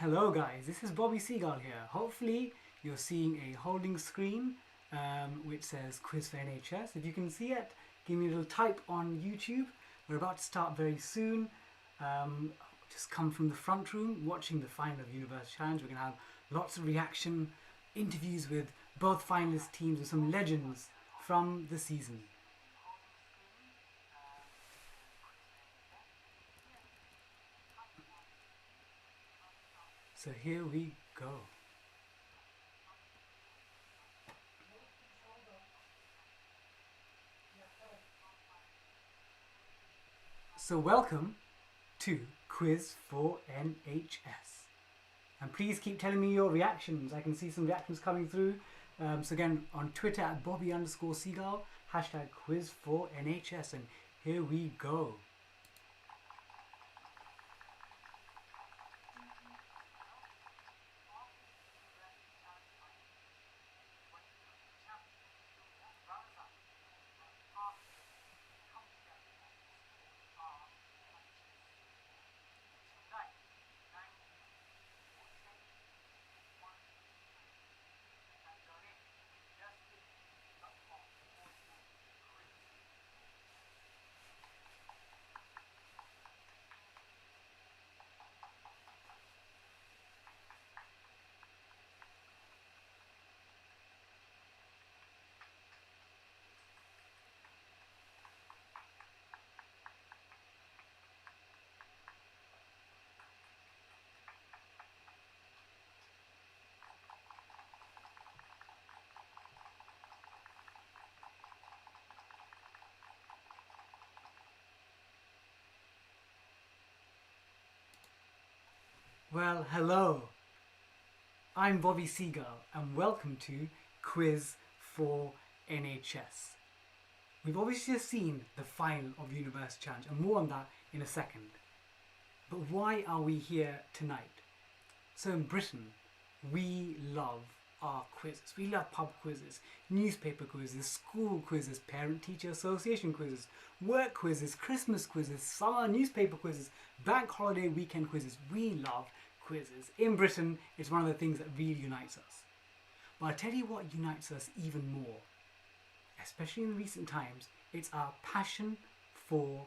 Hello guys, this is Bobby Seagull here. Hopefully you're seeing a holding screen which says Quiz for NHS. If you can see it, give me a little type on YouTube. We're about to start very soon. Just come from the front room watching the final of Universe Challenge. We're going to have lots of reaction, interviews with both finalist teams with some legends from the season. So here we go. So welcome to Quiz for NHS. And please keep telling me your reactions. I can see some reactions coming through. So again, on Twitter at Bobby_Seagull, hashtag Quiz for NHS. And here we go. Well, hello. I'm Bobby Seagull and welcome to Quiz for NHS. We've obviously just seen the final of Universe Challenge and more on that in a second. But why are we here tonight? So in Britain, we love our quizzes. We love pub quizzes, newspaper quizzes, school quizzes, parent-teacher association quizzes, work quizzes, Christmas quizzes, summer newspaper quizzes, bank holiday weekend quizzes. We love quizzes. In Britain, it's one of the things that really unites us. But I'll tell you what unites us even more, especially in recent times, it's our passion for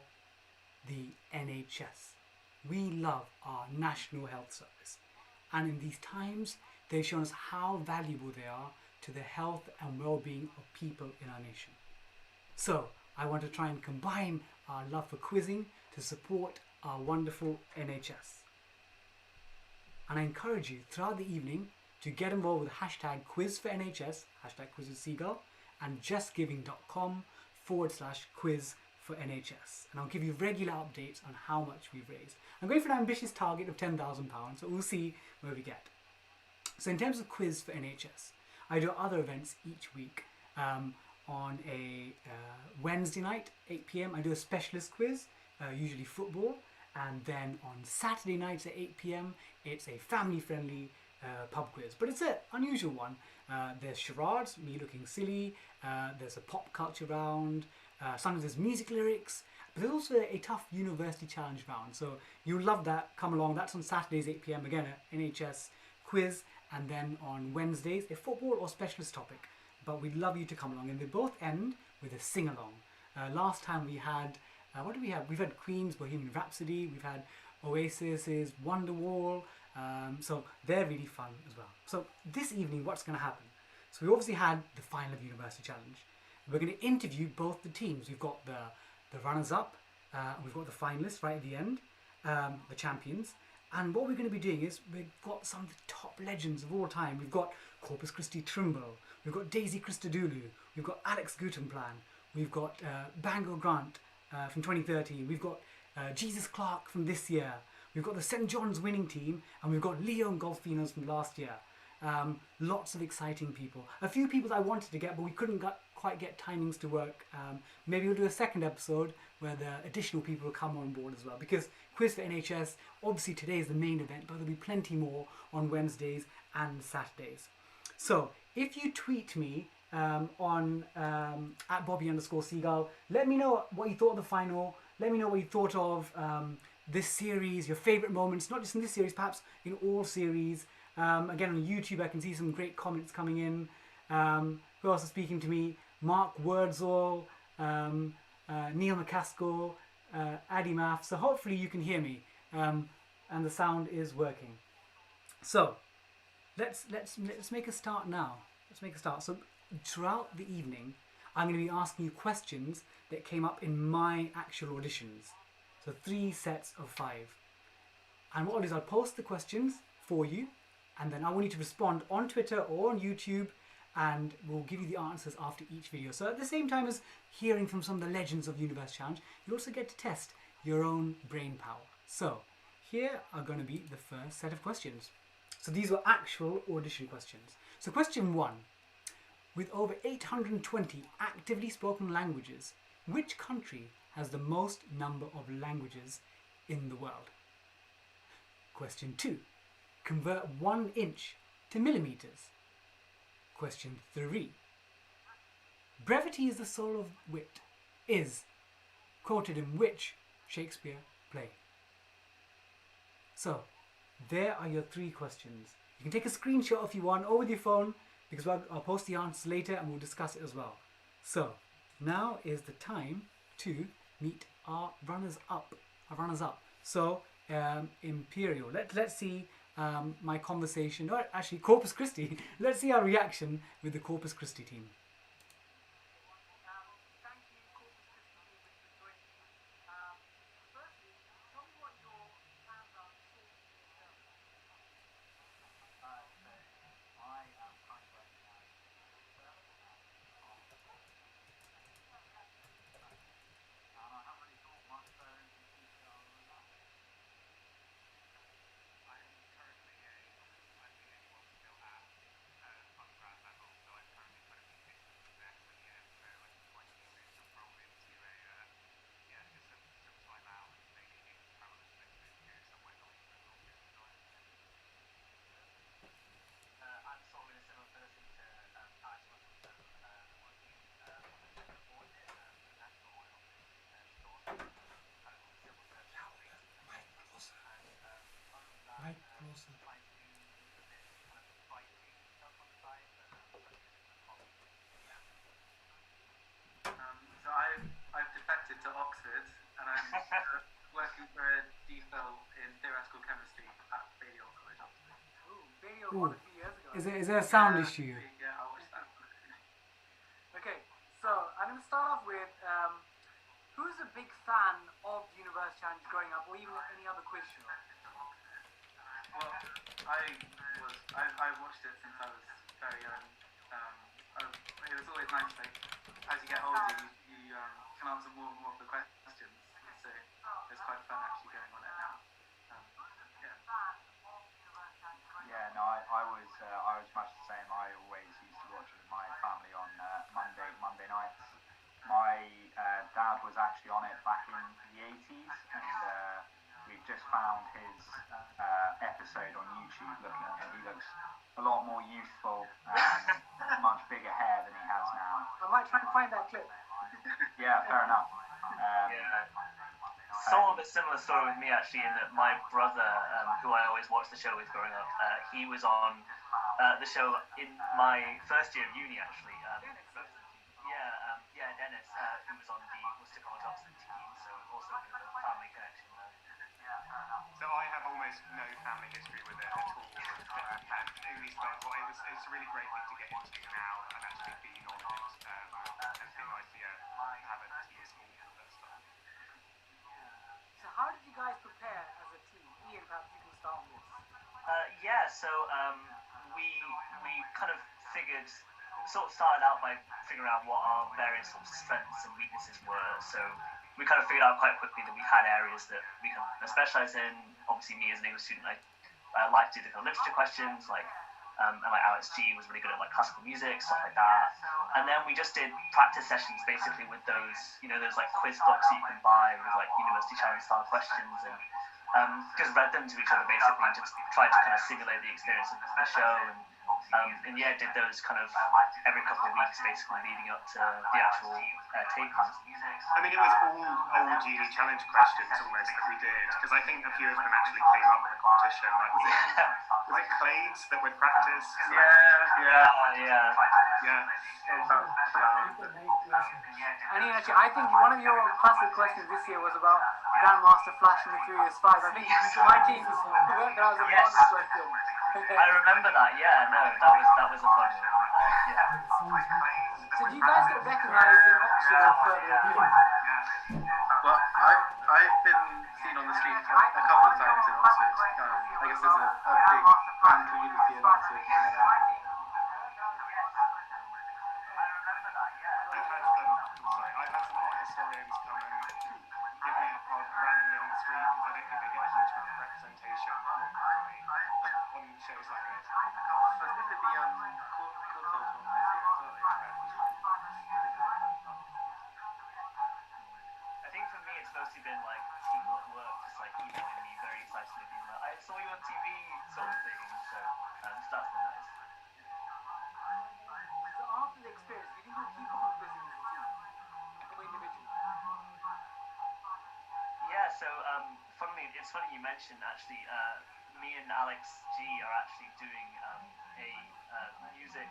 the NHS. We love our National Health Service. And in these times, they've shown us how valuable they are to the health and well-being of people in our nation. So, I want to try and combine our love for quizzing to support our wonderful NHS. And I encourage you throughout the evening to get involved with hashtag Quiz for NHS, hashtag Quiz with Seagull, and justgiving.com/quiz for NHS. And I'll give you regular updates on how much we've raised. I'm going for an ambitious target of £10,000, so we'll see where we get. So in terms of Quiz for NHS, I do other events each week. On a Wednesday night, 8 PM, I do a specialist quiz, usually football. And then on Saturday nights at 8 PM, it's a family-friendly pub quiz. But it's an unusual one. There's charades, me looking silly. There's a pop culture round. Sometimes there's music lyrics. But there's also a tough university challenge round. So you'll love that. Come along. That's on Saturdays, 8 PM. Again, an NHS quiz. And then on Wednesdays, a football or specialist topic. But we'd love you to come along. And they both end with a sing-along. Last time we had... what do we have? We've had Queen's Bohemian Rhapsody, we've had Oasis's Wonderwall, so they're really fun as well. So this evening, what's going to happen? So we obviously had the final of University Challenge. We're going to interview both the teams. We've got the runners-up, we've got the finalists right at the end, the champions. And what we're going to be doing is we've got some of the top legends of all time. We've got Corpus Christi Trimble, we've got Daisy Christodoulou, we've got Alex Guttenplan, we've got Bangor Grant, from 2013, we've got Jesus Clarke from this year, we've got the St John's winning team, and we've got Emmanuel Guttenplan from last year. Lots of exciting people. A few people that I wanted to get, but we couldn't quite get timings to work. Maybe we'll do a second episode where the additional people will come on board as well. Because Quiz for NHS, obviously today is the main event, but there'll be plenty more on Wednesdays and Saturdays. So if you tweet me on at Bobby_Seagull. Let me know what you thought of the final. Let me know what you thought of this series, your favourite moments, not just in this series, perhaps in all series. Again, on YouTube, I can see some great comments coming in. Who else is speaking to me? Mark Wordsall, Neil McCaskill, Addy Math. So hopefully you can hear me, and the sound is working. So let's make a start now. Let's make a start. So throughout the evening, I'm going to be asking you questions that came up in my actual auditions. So 3 sets of 5. And what I'll do is I'll post the questions for you, and then I want you to respond on Twitter or on YouTube, and we'll give you the answers after each video. So at the same time as hearing from some of the legends of Universe Challenge, you also get to test your own brain power. So here are going to be the first set of questions. So these were actual audition questions. So question 1. With over 820 actively spoken languages, which country has the most number of languages in the world? Question 2. Convert 1 inch to millimeters. Question 3. Brevity is the soul of wit is quoted in which Shakespeare play? So, there are your 3 questions. You can take a screenshot if you want, or with your phone, because I'll post the answers later and we'll discuss it as well. So, now is the time to meet our runners-up. So, Imperial. Let's see my conversation, or actually Corpus Christi. Let's see our reaction with the Corpus Christi team. So I've defected to Oxford, and I'm working for a DPhil in theoretical chemistry at Balliol College. Ooh, Balliol quite a few years ago. Is there a sound issue? Yeah, I watched that. Okay, so I'm going to start off with who's a big fan of Universe Challenge growing up, or even any other quiz show? Well, I watched it since I was very young. It was always nice, like, as you get older, you can answer more and more of the questions. So it's quite fun actually going on it now. Yeah, no, I was much the same. I always used to watch it with my family on Monday nights. My dad was actually on it back in the 80s, and we've just found his episode on YouTube. He looks a lot more youthful, much bigger hair than he has now. I might try and find that clip. Yeah, fair enough. Somewhat of a similar story with me actually, in that my brother, who I always watched the show with growing up, he was on the show in my first year of uni actually. Dennis, who was on the Worcester College Oxford team, so also a bit of a family connection there. So I have almost no family history with it at all, and only started. Well, it's a really great thing to get into now and actually be on it, and it's been nice to have a team all of that stuff. So how did you guys prepare as a team? Ian, perhaps you can start with this. We kind of started out by figuring out what our various sort of strengths and weaknesses were. So we kind of figured out quite quickly that we had areas that we kind of specialize in. Obviously, me as an English student, I like to do the kind of literature questions, and Alex G was really good at classical music, stuff like that. And then we just did practice sessions basically with those, those quiz books that you can buy with University Challenge style questions, and just read them to each other basically, and just tried to kind of simulate the experience of the show. And And yeah, did those kind of every couple of weeks, basically leading up to the actual taping. I mean, it was all old uni challenge questions almost that we did, because I think a few of them actually came up in the competition. Like, was it Clades that would practice? Yeah. And Ian, actually, I think one of your classic questions this year was about Grandmaster Flash and the Furious Five. I think my team worked out as a bonus question. I remember that. Yeah, no, that was a fun one. So do you guys get recognised in Oxford or further afield? Well, I've been seen on the street a couple of times in Oxford. I guess there's a big fan community in Oxford. I've had some art historians come and give me a hug randomly on the street because I don't think they get a huge amount of representation on shows like this. I was looking at the Courtauld one this year as well. I think for me, it's mostly been like people at work just like emailing me very excitedly, being like, "I saw you on TV," sort of thing. So that's been nice. So after the experience, do you think you'll keep on quizzing as a team? Or individually? Yeah, so it's funny you mentioned actually. Me and Alex G are actually doing a music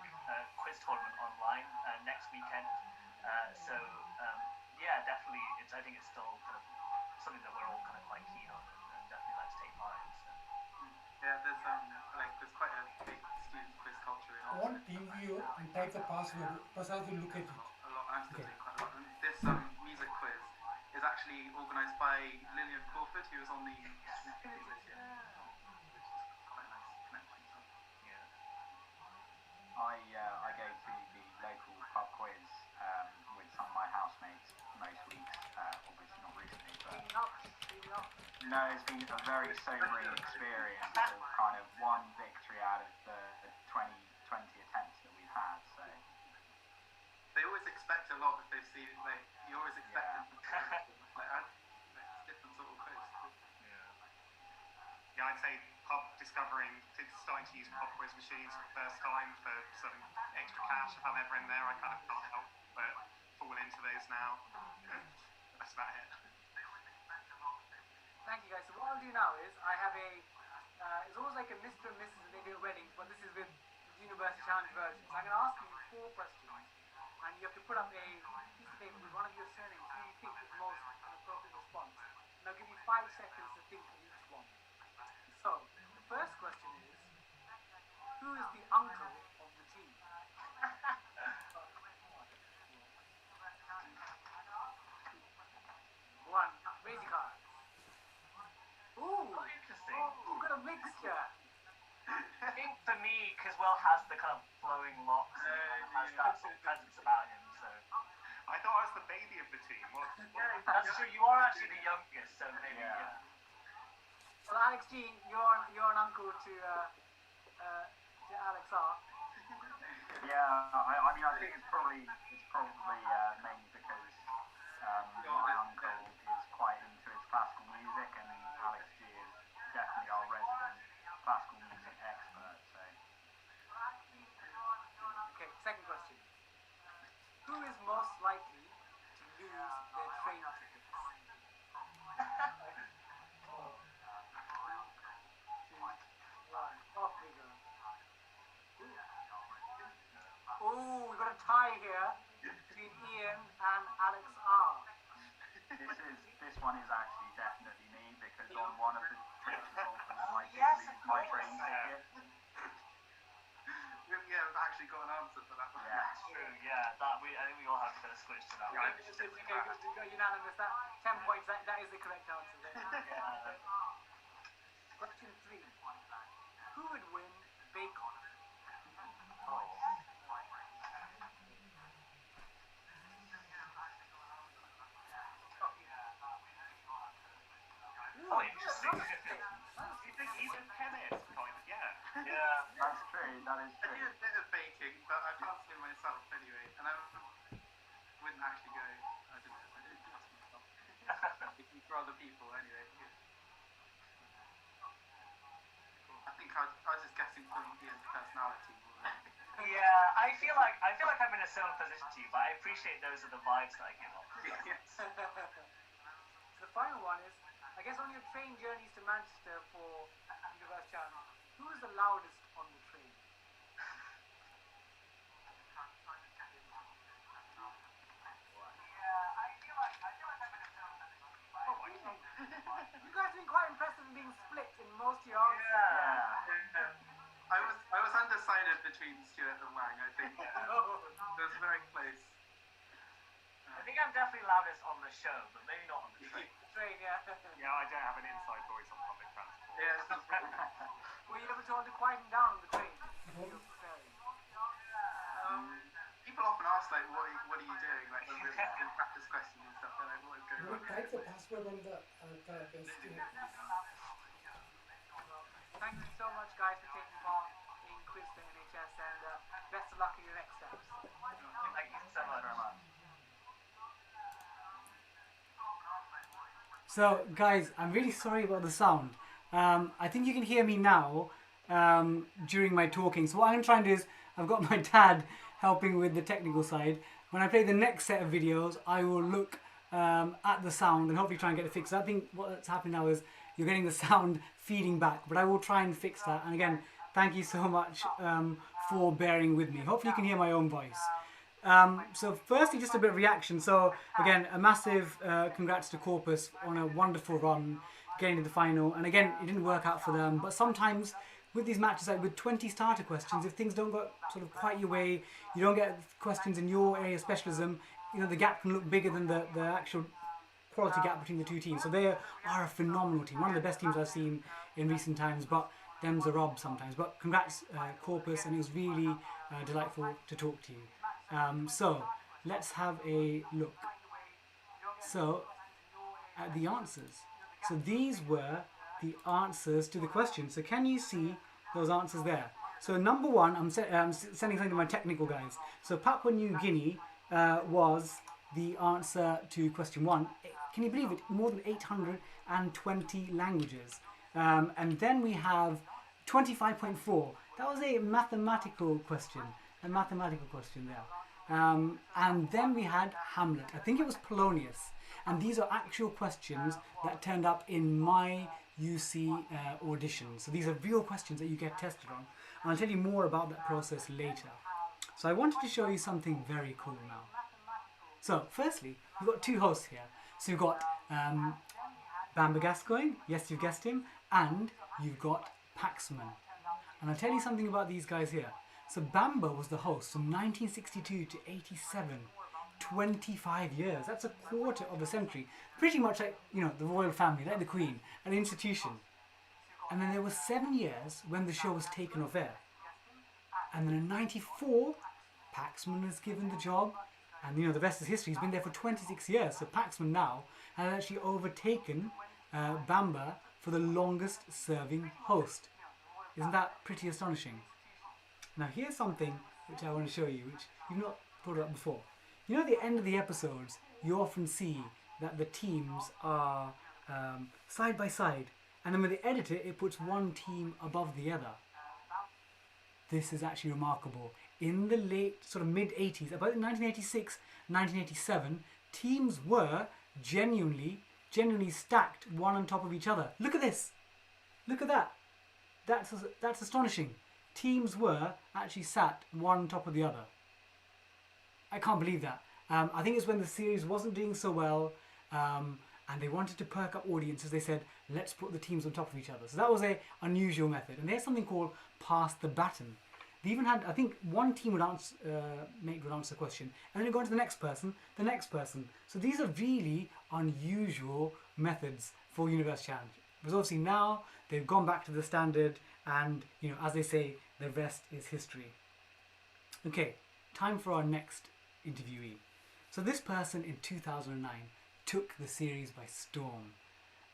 quiz tournament online next weekend. Yeah, definitely. I think it's still kind of something that we're all kind of quite keen on and definitely like to take part in. So. Yeah, there's quite a big student quiz culture in Oxford. On TeamViewer and type the password. Prasad will look at it. A lot. I'm still doing quite a lot. And this music quiz is actually organised by Lillian Crawford, who was on the Smith quiz this year, which is quite a nice connection. So. I go to the local pub quiz with some of my housemates most weeks, obviously not recently, but no, it's been a very sobering experience of kind of one victory out of the 20 attempts that we've had, so. They always expect a lot if they see, like, you always expect them to it's different sort of quiz. Yeah, I'd say starting to use pub quiz machines for the first time for some extra cash if I'm ever in there. I kind of can't help but fall into those now. That's about it. Thank you guys. So what I'll do now is I have it's almost like a Mr. and Mrs. they do at weddings, but this is with the University Challenge version. So I'm going to ask you 4 questions, and you have to put up a piece of paper with one of your surnames who you think is the most appropriate response. And I'll give you 5 seconds to think of each one. So, the first question is, who is the uncle of the team? One, raise your cards. Ooh, interesting. Ooh, got a mixture. I think for me, because Will has the kind of flowing locks and has that sort of presence about him, so. I thought I was the baby of the team. That's true. You are actually the youngest, so maybe. Yeah. Well, Alex G, you're an uncle to Alex R. Yeah, I mean, I think it's probably mainly because my uncle is quite into his classical music, and Alex G is definitely our resident classical music expert. So. Okay, second question. Who is most likely to lose their train tickets? 3, 2, 1. Off we go. Ooh, we've got a tie here between Ian and Alex R. This one is actually definitely me, because on one of the trips I did yes, lose my train ticket. Yeah, we've actually got an answer for that one. Yeah. That's true, yeah. I think we all have to switch to that one. It's unanimous. 10 points. That is the correct answer. Yeah. Question 3. Who would win Bake Off? Oh, interesting. He's a chemist, kind of, yeah. Yeah. That's true, that is I do true. a bit of baking, but I can't see myself anyway, and I wouldn't actually go. I don't trust myself. Baking for other people anyway. I think I was just guessing from Ian's personality. Yeah, I feel like I'm in a similar position to you, but I appreciate those are the vibes that I give off. Yes. The final one is, I guess on your train journeys to Manchester for Universe Channel, who is the loudest on the train? You guys have been quite impressive in being split in most of your answers. Yeah. I was undecided between Stuart and Wang. I think it was very close. I think I'm definitely loudest on the show, but maybe not on the train. Train, yeah. Yeah, I don't have an inside voice on public transport. Yes. Were you ever told to quieten down on the train? People often ask like, what are you doing? Like when we're in practice questions and stuff. They're like, what is going on? Type the password on the test. Thank you so much, guys, for taking part in Quiz for NHS, and best of luck in your next steps. Thank you so much. Very much. So, guys, I'm really sorry about the sound. I think you can hear me now during my talking. So what I'm trying to do is, I've got my dad helping with the technical side. When I play the next set of videos, I will look at the sound and hopefully try and get it fixed. I think what's happening now is you're getting the sound feeding back, but I will try and fix that. And again, thank you so much for bearing with me. Hopefully you can hear my own voice. So firstly, just a bit of reaction. So again, a massive congrats to Corpus on a wonderful run, getting to the final. And again, it didn't work out for them. But sometimes with these matches, like with 20 starter questions, if things don't go sort of quite your way, you don't get questions in your area of specialism, you know, the gap can look bigger than the actual quality gap between the two teams. So they are a phenomenal team, one of the best teams I've seen in recent times, but them's a rob sometimes. But congrats Corpus, and it was really delightful to talk to you. So let's have a look. So at the answers. So these were the answers to the question. So can you see those answers there? So number one, I'm sending something to my technical guys. So Papua New Guinea was the answer to question one. Can you believe it? More than 820 languages. And then we have 25.4. That was a mathematical question. A mathematical question there. And then we had Hamlet. I think it was Polonius. And these are actual questions that turned up in my UC audition. So these are real questions that you get tested on. And I'll tell you more about that process later. So I wanted to show you something very cool now. So firstly, we've got two hosts here. So you've got Bamba Gascoigne, yes, you've guessed him, and you've got Paxman. And I'll tell you something about these guys here. So Bamba was the host from 1962 to 87, 25 years. That's a quarter of a century. Pretty much like, you know, the royal family, like the Queen, an institution. And then there were 7 years when the show was taken off air. And then in 94, Paxman was given the job. And, you know, the rest is history. He's been there for 26 years. So Paxman now has actually overtaken Bamba for the longest serving host. Isn't that pretty astonishing? Now here's something which I want to show you, which you've not thought about before. You know, at the end of the episodes, you often see that the teams are side by side. And then when they edit it, it puts one team above the other. This is actually remarkable. In the late, sort of mid-80s, about 1986, 1987, teams were genuinely stacked one on top of each other. Look at this. Look at that. That's astonishing. Teams were actually sat one on top of the other. I can't believe that. I think it's when the series wasn't doing so well, and they wanted to perk up audiences. They said, let's put the teams on top of each other. So that was an unusual method. And there's something called pass the baton. They even had, I think, one team would answer, mate would answer the question, and then it go on to the next person. So these are really unusual methods for Universe Challenge. Because obviously now they've gone back to the standard, and, you know, as they say, the rest is history. Okay, time for our next interviewee. So this person in 2009 took the series by storm.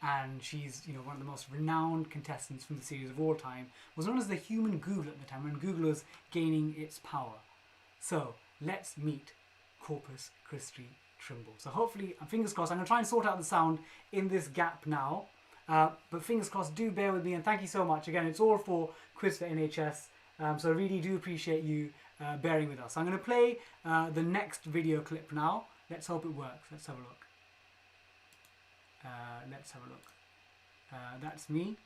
And she's, you know, one of the most renowned contestants from the series of all time. Was known as the human Google at the time, when Google was gaining its power. So let's meet Corpus Christi Trimble. So hopefully, fingers crossed, I'm going to try and sort out the sound in this gap now. But fingers crossed, do bear with me, and thank you so much. Again, it's all for Quiz for NHS. So I really do appreciate you bearing with us. I'm going to play the next video clip now. Let's hope it works. Let's have a look. That's me.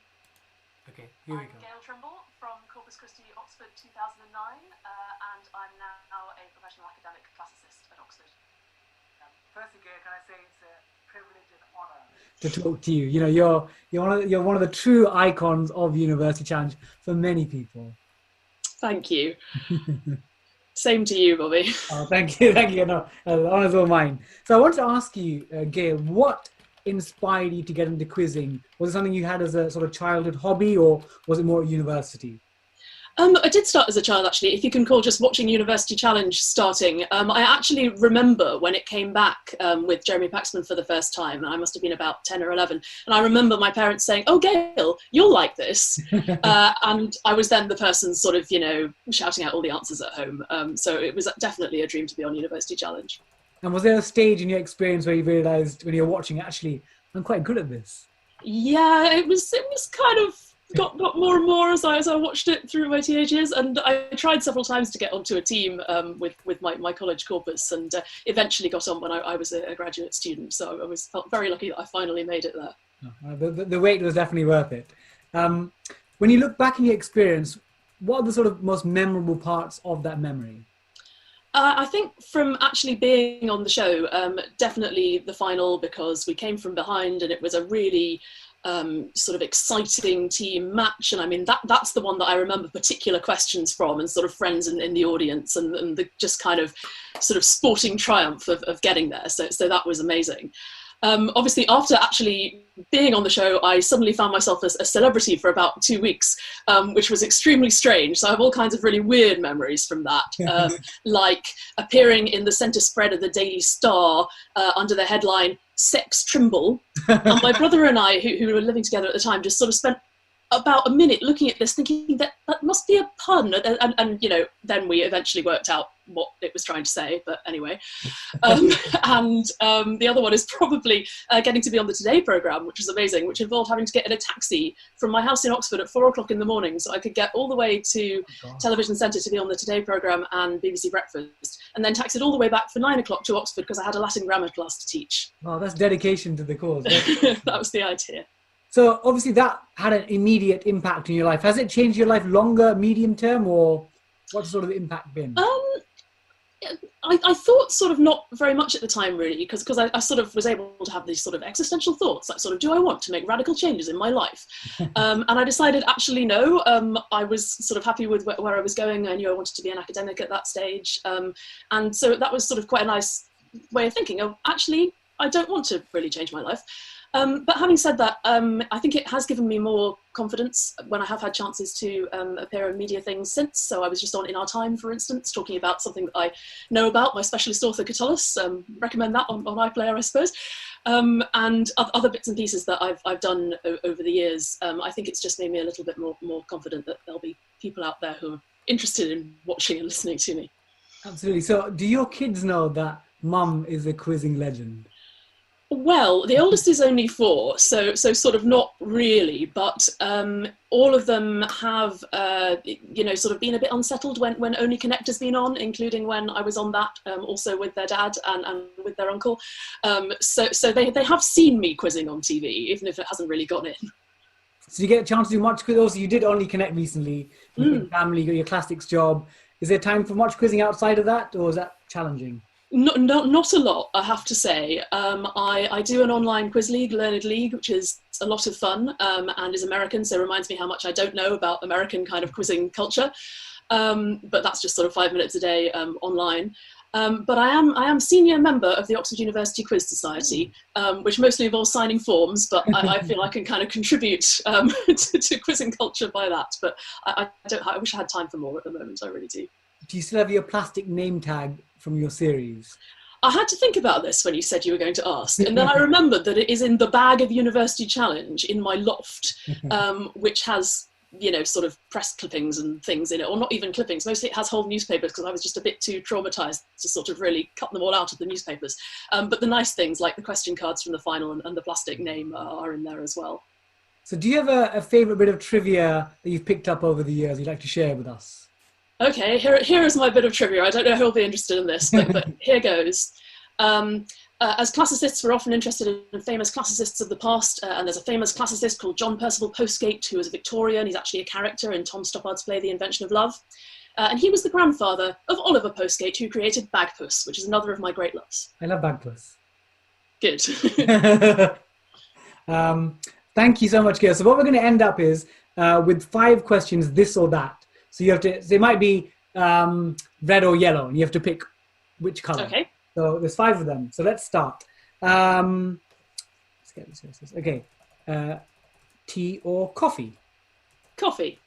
Okay, here we go. I'm Gail Trimble from Corpus Christi, Oxford 2009, and I'm now a professional academic classicist at Oxford. Firstly, Gail, can I say it's a privilege and honour To talk to you. You know, you're one of the true icons of University Challenge for many people. Thank you. Same to you, Bobby. Oh, thank you. No, the honour's all mine. So I wanted to ask you, Gail, what inspired you to get into quizzing? Was it something you had as a sort of childhood hobby, or was it more at university? I did start as a child, actually, if you can call just watching University Challenge starting. I actually remember when it came back with Jeremy Paxman for the first time. I must have been about 10 or 11. And I remember my parents saying, "Oh, Gail, you'll like this." And I was then the person sort of, shouting out all the answers at home. So it was definitely a dream to be on University Challenge. And was there a stage in your experience where you realised when you were watching, actually, I'm quite good at this? Yeah, it was kind of got more and more as I watched it through my teenage years, and I tried several times to get onto a team with my college corpus, and eventually got on when I was a graduate student. So I felt very lucky that I finally made it there. The wait was definitely worth it. When you look back in your experience, what are the sort of most memorable parts of that memory? I think from actually being on the show, definitely the final, because we came from behind and it was a really sort of exciting team match. And I mean, that's the one that I remember particular questions from, and sort of friends in the audience, and the just kind of sort of sporting triumph of getting there. So that was amazing. Obviously, after actually being on the show, I suddenly found myself as a celebrity for about 2 weeks, which was extremely strange. So I have all kinds of really weird memories from that, like appearing in the centre spread of the Daily Star under the headline "Sex Trimble." And my brother and I, who were living together at the time, just sort of spent about a minute looking at this, thinking that must be a pun. And then we eventually worked out what it was trying to say, but anyway. And the other one is probably getting to be on the Today programme, which was amazing, which involved having to get in a taxi from my house in Oxford at 4 o'clock in the morning, so I could get all the way to Television Centre to be on the Today programme and BBC Breakfast, and then taxied all the way back for 9 o'clock to Oxford because I had a Latin grammar class to teach. Wow, that's dedication to the cause. That was the idea. So obviously that had an immediate impact in your life. Has it changed your life longer, medium term, or what's sort of the impact been? I thought sort of not very much at the time, really, because I sort of was able to have these sort of existential thoughts, like sort of, do I want to make radical changes in my life? And I decided actually no. I was sort of happy with where I was going. I knew I wanted to be an academic at that stage. And so that was sort of quite a nice way of thinking, oh, actually, I don't want to really change my life. But having said that, I think it has given me more confidence when I have had chances to appear in media things since. So I was just on In Our Time, for instance, talking about something that I know about, my specialist author Catullus. Recommend that on iPlayer, I suppose. And other bits and pieces that I've done over the years. I think it's just made me a little bit more confident that there'll be people out there who are interested in watching and listening to me. Absolutely. So do your kids know that Mum is a quizzing legend? Well, the oldest is only 4, so sort of not really, but all of them have, sort of been a bit unsettled when Only Connect has been on, including when I was on that, also with their dad and with their uncle. So they have seen me quizzing on TV, even if it hasn't really gone in. So you get a chance to do much quiz. Also, you did Only Connect recently, with family, you got your classics job. Is there time for much quizzing outside of that, or is that challenging? Not a lot, I have to say. I do an online quiz league, Learned League, which is a lot of fun and is American, so reminds me how much I don't know about American kind of quizzing culture. But that's just sort of 5 minutes a day online. But I am senior member of the Oxford University Quiz Society, which mostly involves signing forms, but I feel I can kind of contribute to quizzing culture by that. But I wish I had time for more at the moment, I really do. Do you still have your plastic name tag from your series? I had to think about this when you said you were going to ask, and then I remembered that it is in the bag of University Challenge in my loft, which has, sort of press clippings and things in it, or not even clippings, mostly it has whole newspapers because I was just a bit too traumatised to sort of really cut them all out of the newspapers. But the nice things like the question cards from the final and the plastic name are in there as well. So do you have a favourite bit of trivia that you've picked up over the years you'd like to share with us? Okay, here is my bit of trivia. I don't know who'll be interested in this, but here goes. As classicists, we're often interested in famous classicists of the past, and there's a famous classicist called John Percival Postgate, who was a Victorian. He's actually a character in Tom Stoppard's play The Invention of Love. And he was the grandfather of Oliver Postgate, who created Bagpuss, which is another of my great loves. I love Bagpuss. Good. Thank you so much, Gail. So what we're going to end up is with 5 questions, this or that. So you have to, they might be red or yellow, and you have to pick which colour. Okay. So there's 5 of them. So let's start. Let's get this. Okay. Tea or coffee? Coffee.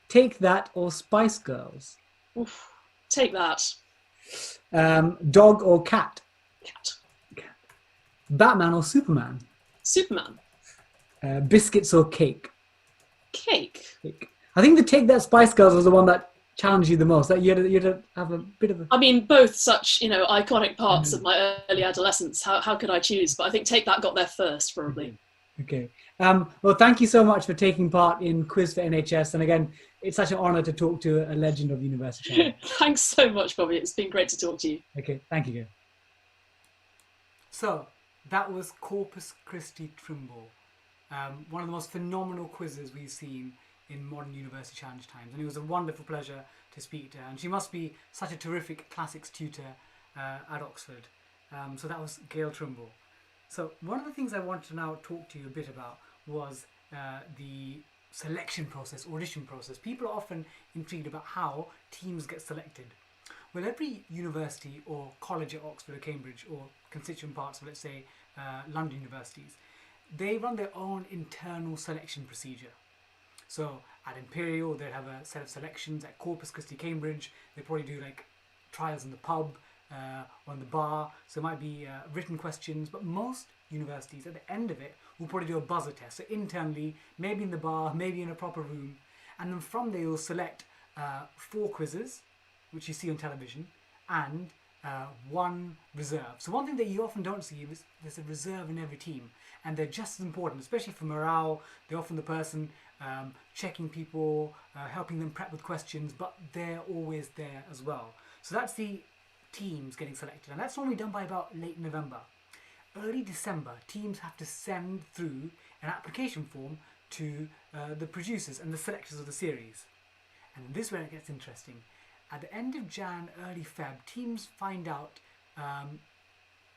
Take That or Spice Girls? Oof. Take that. Dog or cat? Cat. Batman or Superman? Superman. Biscuits or cake? Cake. I think the Take That Spice Girls was the one that challenged you the most. That you had to have a bit of a... I mean, both such, iconic parts of my early adolescence. How could I choose? But I think Take That got there first, probably. Okay. Well, thank you so much for taking part in Quiz for NHS. And again, it's such an honour to talk to a legend of University Challenge. Thanks so much, Bobby. It's been great to talk to you. Okay, thank you. So, that was Corpus Christi Trimble. One of the most phenomenal quizzes we've seen in modern University Challenge times. And it was a wonderful pleasure to speak to her. And she must be such a terrific classics tutor at Oxford. So that was Gail Trimble. So one of the things I wanted to now talk to you a bit about was the selection process, audition process. People are often intrigued about how teams get selected. Well, every university or college at Oxford or Cambridge or constituent parts of, let's say, London universities, they run their own internal selection procedure. So at Imperial, they have a set of selections. At Corpus Christi, Cambridge, they probably do like trials in the pub or in the bar. So it might be written questions, but most universities at the end of it will probably do a buzzer test. So internally, maybe in the bar, maybe in a proper room. And then from there, you'll select 4 quizzes, which you see on television, and 1 reserve. So one thing that you often don't see is there's a reserve in every team, and they're just as important, especially for morale. They're often the person checking people, helping them prep with questions, but they're always there as well. So that's the teams getting selected, and that's normally done by about late November. Early December, teams have to send through an application form to the producers and the selectors of the series. And this is where it gets interesting. At the end of Jan, early Feb, teams find out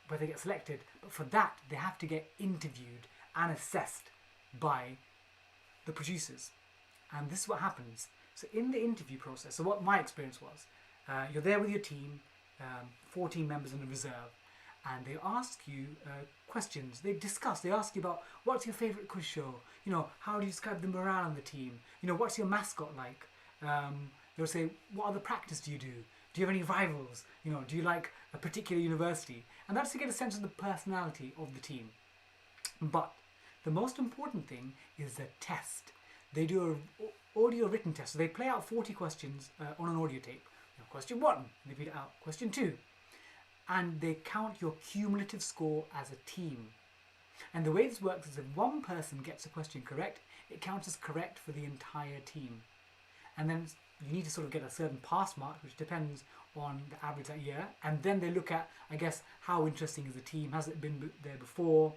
where they get selected, but for that they have to get interviewed and assessed by the producers. And this is what happens. So in the interview process, so what my experience was, you're there with your team, 14 members in a reserve, and they ask you questions. They ask you about what's your favourite quiz show, how do you describe the morale on the team, what's your mascot like, they'll say, what other practice do you do? Do you have any rivals? Do you like a particular university? And that's to get a sense of the personality of the team. But the most important thing is the test. They do an audio written test. So they play out 40 questions on an audio tape. Question 1, they read it out. Question 2. And they count your cumulative score as a team. And the way this works is if one person gets a question correct, it counts as correct for the entire team. And then you need to sort of get a certain pass mark, which depends on the average that year. And then they look at, I guess, how interesting is the team? Has it been there before?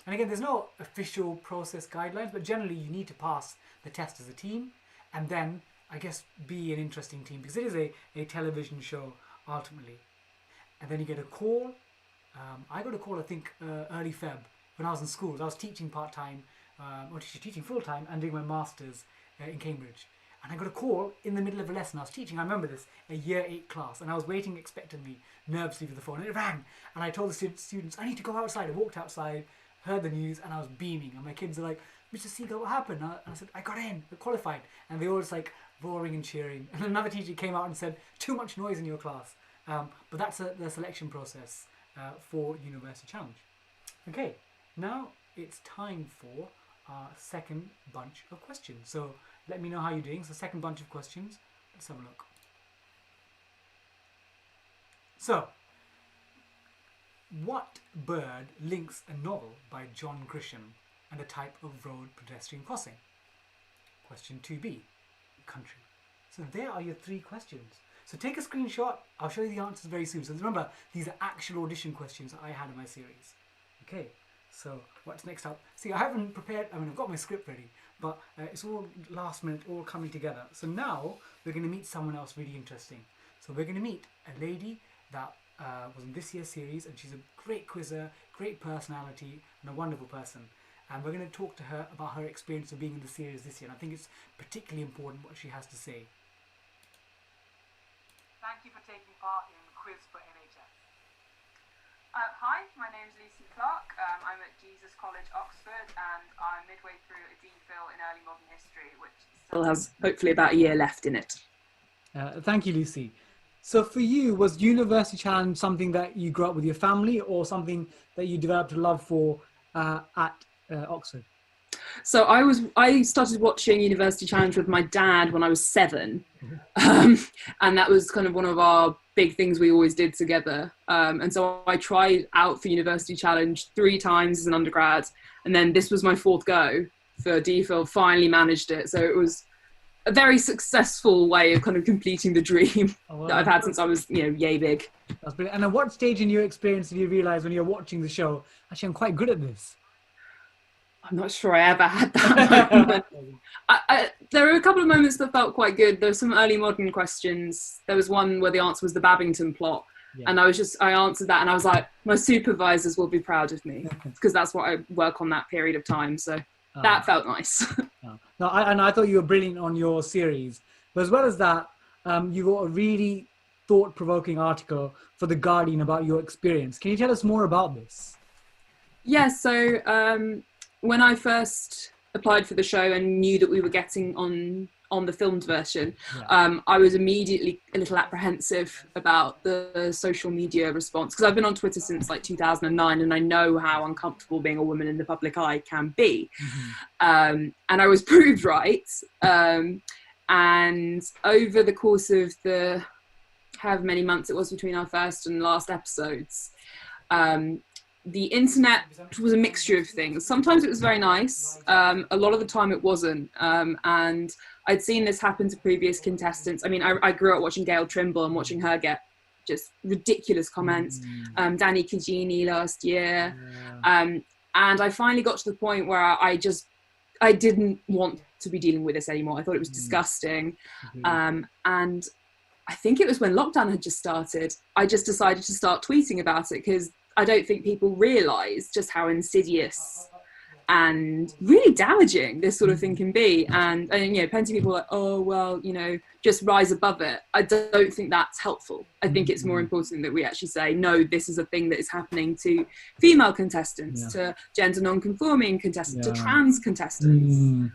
And again, there's no official process guidelines, but generally you need to pass the test as a team and then, I guess, be an interesting team, because it is a television show ultimately. And then you get a call. I got a call, I think, early Feb when I was in schools. I was teaching part-time, or teaching full-time and doing my master's in Cambridge. And I got a call in the middle of a lesson. I was teaching, I remember this, a year 8 class, and I was waiting expectantly, nervously for the phone, and it rang. And I told the students, I need to go outside. I walked outside, heard the news, and I was beaming. And my kids are like, Mr. Seagull, what happened? And I said, I got in, I qualified. And they all just like roaring and cheering. And another teacher came out and said, too much noise in your class. But that's the selection process for University Challenge. Okay, now it's time for our second bunch of questions. So let me know how you're doing. So second bunch of questions. Let's have a look. So, what bird links a novel by John Grisham and the type of road pedestrian crossing. Question 2b, country. So there are your 3 questions. So take a screenshot. I'll show you the answers very soon. So remember, these are actual audition questions that I had in my series. Okay, so what's next up? See, I haven't prepared, I mean, I've got my script ready, but it's all last minute, all coming together. So now we're going to meet someone else really interesting. So we're going to meet a lady that was in this year's series, and she's a great quizzer, great personality, and a wonderful person. And we're going to talk to her about her experience of being in the series this year. And I think it's particularly important what she has to say. Thank you for taking part in Quiz for NHS. Hi, my name is Jesus Clarke. I'm at Jesus College, Oxford, and I'm midway through a DPhil in early modern history, which Still has hopefully about a year left in it. Thank you, Lucy. So for you, was University Challenge something that you grew up with your family, or something that you developed a love for at Oxford? So I started watching University Challenge with my dad when I was 7, and that was kind of one of our big things we always did together. And so I tried out for University Challenge 3 times as an undergrad, and then this was my 4th go for DPhil. Finally managed it, so it was a very successful way of kind of completing the dream that I've had since I was, yay big. That's brilliant. And at what stage in your experience did you realise when you're watching the show, actually I'm quite good at this? I'm not sure I ever had that moment. There were a couple of moments that felt quite good. There were some early modern questions. There was one where the answer was the Babington plot. Yeah. And I answered that and I was like, my supervisors will be proud of me, because that's what I work on that period of time. So that felt nice. No, I thought you were brilliant on your series. But as well as that, you got a really thought-provoking article for The Guardian about your experience. Can you tell us more about this? Yeah, so when I first applied for the show and knew that we were getting on the filmed version, I was immediately a little apprehensive about the social media response, because I've been on Twitter since like 2009 and I know how uncomfortable being a woman in the public eye can be. And I was proved right. And over the course of the however many months it was between our first and last episodes, the internet was a mixture of things. Sometimes it was very nice. A lot of the time it wasn't. And I'd seen this happen to previous contestants. I mean, I grew up watching Gail Trimble and watching her get just ridiculous comments. Danny Cugini last year. And I finally got to the point where I didn't want to be dealing with this anymore. I thought it was disgusting. And I think it was when lockdown had just started, I just decided to start tweeting about it, because I don't think people realise just how insidious and really damaging this sort of thing can be. And plenty of people are like, oh, well, just rise above it. I don't think that's helpful. I think it's more important that we actually say, no, this is a thing that is happening to female contestants, to gender non-conforming contestants, to trans contestants,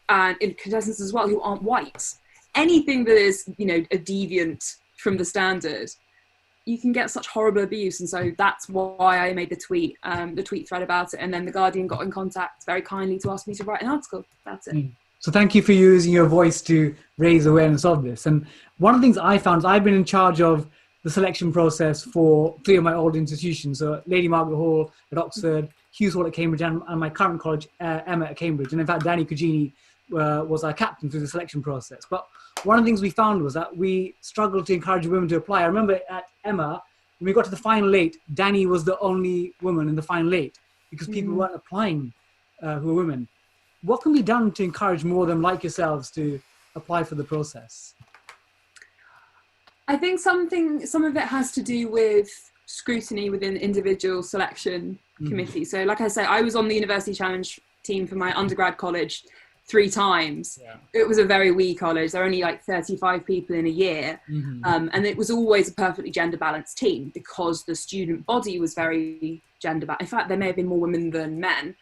and in contestants as well who aren't white. Anything that is, a deviant from the standard, you can get such horrible abuse. And so that's why I made the tweet thread about it. And then The Guardian got in contact very kindly to ask me to write an article. That's it. So thank you for using your voice to raise awareness of this. And one of the things I found is I've been in charge of the selection process for 3 of my old institutions. So Lady Margaret Hall at Oxford, Hughes Hall at Cambridge, and my current college, Emma at Cambridge. And in fact, Danny Cugini was our captain through the selection process. But one of the things we found was that we struggled to encourage women to apply. I remember at Emma, when we got to the final 8, Danny was the only woman in the final 8 because people weren't applying who were women. What can be done to encourage more of them like yourselves to apply for the process? I think some of it has to do with scrutiny within individual selection committee. So like I say, I was on the University Challenge team for my undergrad college 3 times. It was a very wee college. There were only like 35 people in a year. And it was always a perfectly gender balanced team because the student body was very gender balanced. In fact, there may have been more women than men,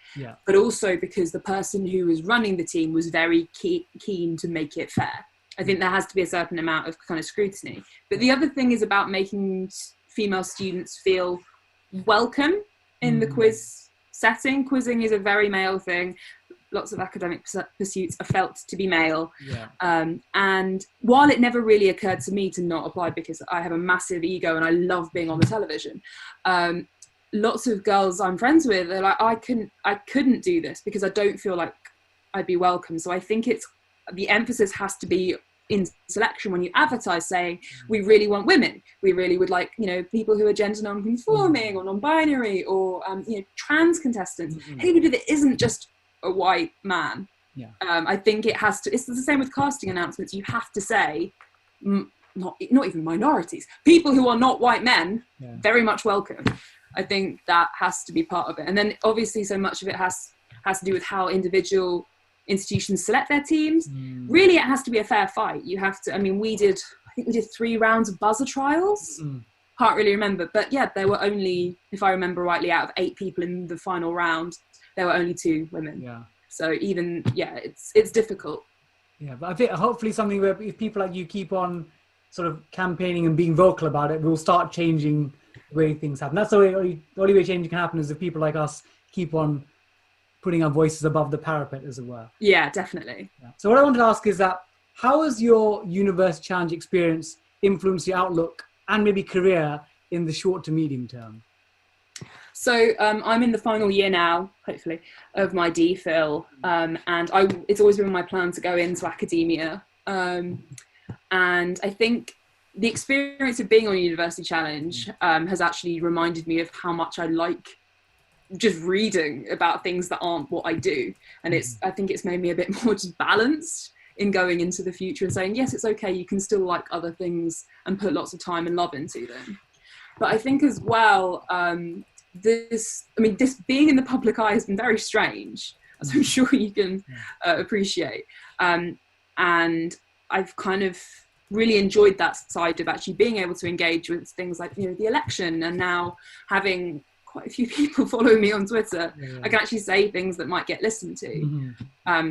but also because the person who was running the team was very keen to make it fair. I think there has to be a certain amount of kind of scrutiny. But the other thing is about making female students feel welcome in the quiz setting. Quizzing is a very male thing. Lots of academic pursuits are felt to be male. And while it never really occurred to me to not apply because I have a massive ego and I love being on the television, lots of girls I'm friends with, they're like, I couldn't do this because I don't feel like I'd be welcome. So I think the emphasis has to be in selection when you advertise, saying we really want women, we really would like, you know, people who are gender non-conforming or non-binary or you know, trans contestants, anybody that isn't just a white man. I think it's the same with casting announcements. You have to say not even minorities, people who are not white men, very much welcome. I think that has to be part of it. And then obviously so much of it has to do with how individual institutions select their teams. Really, it has to be a fair fight. You have to, I think we did 3 rounds of buzzer trials. Can't really remember, but yeah, there were only, if I remember rightly, out of 8 people in the final round, there were only 2 women. So even, it's difficult. But I think hopefully something where if people like you keep on sort of campaigning and being vocal about it, we'll start changing the way things happen. That's the only way change can happen, is if people like us keep on putting our voices above the parapet, as it were. Yeah, definitely. So what I wanted to ask is that, how has your University Challenge experience influenced your outlook and maybe career in the short to medium term? So I'm in the final year now, hopefully, of my DPhil, and it's always been my plan to go into academia. And I think the experience of being on University Challenge has actually reminded me of how much I like just reading about things that aren't what I do. And I think it's made me a bit more just balanced in going into the future and saying, yes, it's okay, you can still like other things and put lots of time and love into them. But I think as well, this being in the public eye has been very strange, as I'm sure you can appreciate. And I've kind of really enjoyed that side of actually being able to engage with things like, you know, the election, and now having quite a few people following me on Twitter, I can actually say things that might get listened to.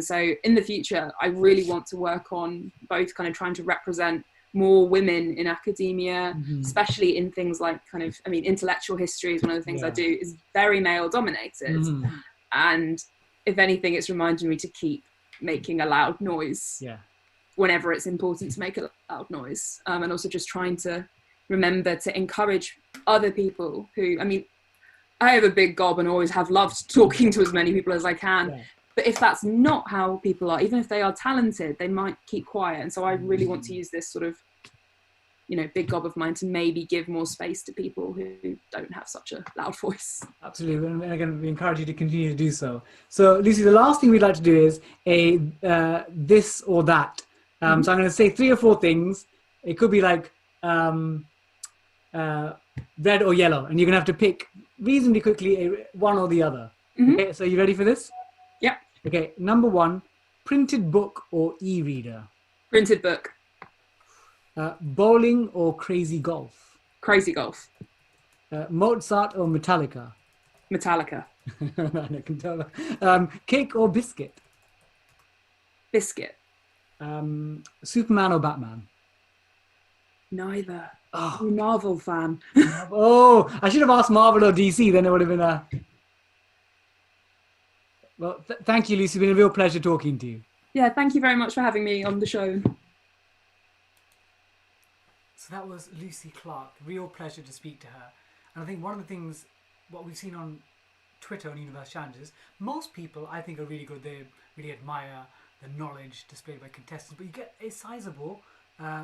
So in the future, I really want to work on both kind of trying to represent more women in academia, especially in things like intellectual history is one of the things I do, is very male dominated. And if anything, it's reminding me to keep making a loud noise whenever it's important to make a loud noise. And also just trying to remember to encourage other people who, I have a big gob and always have loved talking to as many people as I can. But if that's not how people are, even if they are talented, they might keep quiet. And so I really want to use this sort of, big gob of mine to maybe give more space to people who don't have such a loud voice. Absolutely. And again, we encourage you to continue to do so. So, Lucy, the last thing we'd like to do is a this or that. So I'm going to say 3 or 4 things. It could be like red or yellow, and you're going to have to pick reasonably quickly one or the other. Okay, so you ready for this? Yeah. Okay, number 1, printed book or e-reader? Printed book. Bowling or crazy golf? Crazy golf. Mozart or Metallica? Metallica. I can tell that. Cake or biscuit? Biscuit. Superman or Batman? Neither. I'm a Marvel fan. Oh, I should have asked Marvel or DC, then it would have been a... Well, thank you, Lucy. It's been a real pleasure talking to you. Yeah, thank you very much for having me on the show. So that was Lucy Clarke. Real pleasure to speak to her. And I think one of the things, what we've seen on Twitter on Universe Challenges, most people I think are really good. They really admire the knowledge displayed by contestants, but you get a sizable